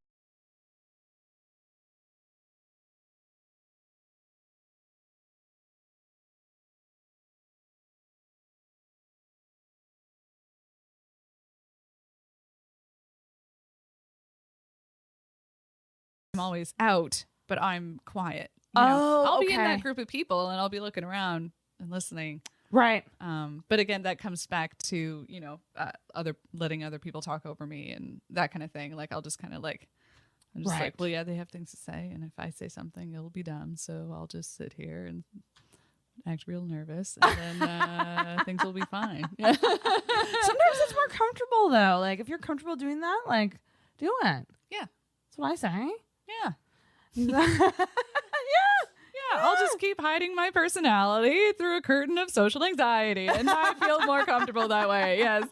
I'm always out, but I'm quiet. You know? Oh, I'll be in okay. that group of people and I'll be looking around and listening. Right. But again, that comes back to, letting other people talk over me and that kind of thing. Like I'll just kind of like, I'm just Right. like, well, yeah, they have things to say. And if I say something, it'll be dumb. So I'll just sit here and act real nervous and then things will be fine. Yeah. Sometimes it's more comfortable though. Like if you're comfortable doing that, like do it. Yeah. That's what I say. Yeah. Yeah. Yeah, I'll just keep hiding my personality through a curtain of social anxiety, and I feel more comfortable that way. Yes.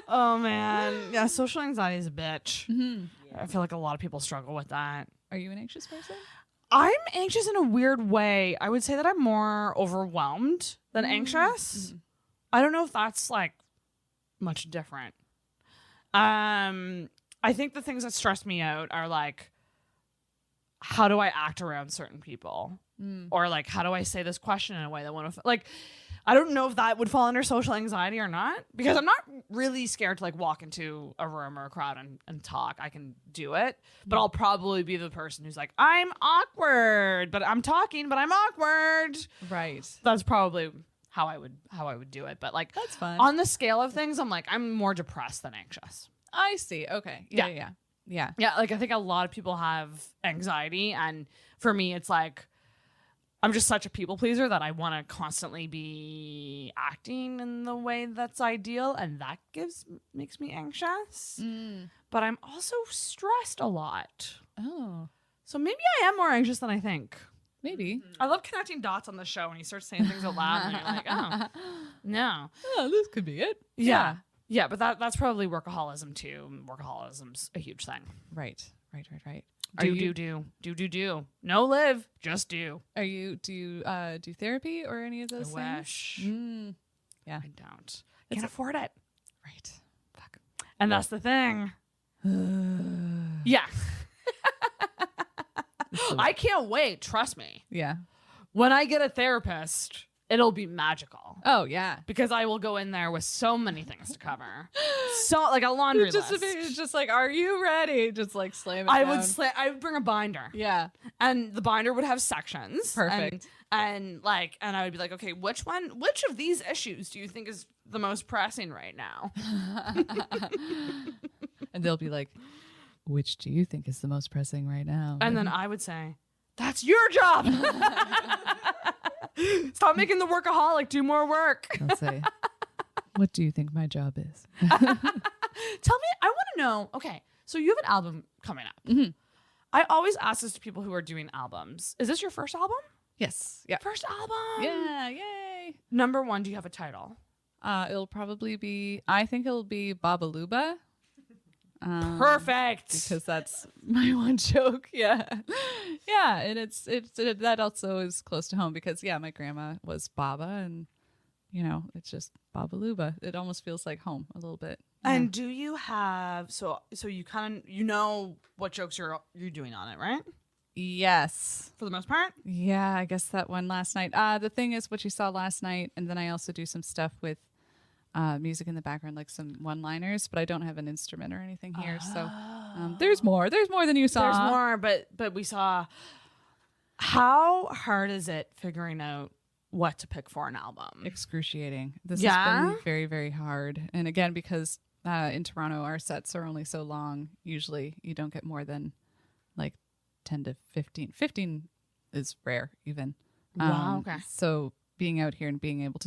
Oh man, yeah. Social anxiety is a bitch. Mm-hmm. I feel like a lot of people struggle with that. Are you an anxious person? I'm anxious in a weird way. I would say that I'm more overwhelmed than anxious. Mm-hmm. I don't know if that's like much different. I think the things that stress me out are like, how do I act around certain people? Or like, how do I say this question in a way that won't like, I don't know if that would fall under social anxiety or not, because I'm not really scared to like walk into a room or a crowd and talk. I can do it, but I'll probably be the person who's like, I'm awkward, but I'm talking, but I'm awkward. Right. That's probably how I would do it. But like, That's fun. on the scale of things, I'm like, I'm more depressed than anxious. I see. Okay. Yeah. Yeah, like I think a lot of people have anxiety, and for me, it's like I'm just such a people pleaser that I want to constantly be acting in the way that's ideal, and that makes me anxious. But I'm also stressed a lot. Oh, So maybe I am more anxious than I think. maybe. I love connecting dots on the show when you start saying things out loud, and you're like, oh, no. Oh, this could be it. Yeah, but that's probably workaholism too. Workaholism's a huge thing. Right. Do. No live, just do. Do you do therapy or any of those I things? wish. Yeah. I don't. Can't afford it. Right. Fuck. And that's the thing. Yeah. I can't wait. Trust me. Yeah. When I get a therapist, it'll be magical. Oh yeah. Because I will go in there with so many things to cover. So like a laundry list. It's just like, are you ready? Just like slam it I down. would bring a binder. Yeah. And the binder would have sections. Perfect. And I would be like, okay, which of these issues do you think is the most pressing right now? And they'll be like, which do you think is the most pressing right now? And then I would say, that's your job. Stop making the workaholic do more work. I'll say, what do you think my job is? Tell me, I want to know. Okay, so you have an album coming up. Mm-hmm. I always ask this to people who are doing albums. Is this your first album? Yes. Yeah. First album? Yeah. Yay. Number one, do you have a title? It'll probably be, I think it'll be Baba Luba. Perfect. Because that's my one joke. Yeah. Yeah. And it's that also is close to home because, yeah, my grandma was Baba and, it's just Baba Luba. It almost feels like home a little bit. And do you have, so you kind of, what jokes you're doing on it, right? Yes. For the most part? Yeah, I guess that one last night. The thing is what you saw last night. And then I also do some stuff with music in the background, like some one-liners, but I don't have an instrument or anything here. So there's more than you saw. There's more, but we saw. How hard is it figuring out what to pick for an album? Excruciating. This has been very, very hard. And again, because in Toronto, our sets are only so long. Usually you don't get more than like 10 to 15. 15 is rare even. Wow, okay. So being out here and being able to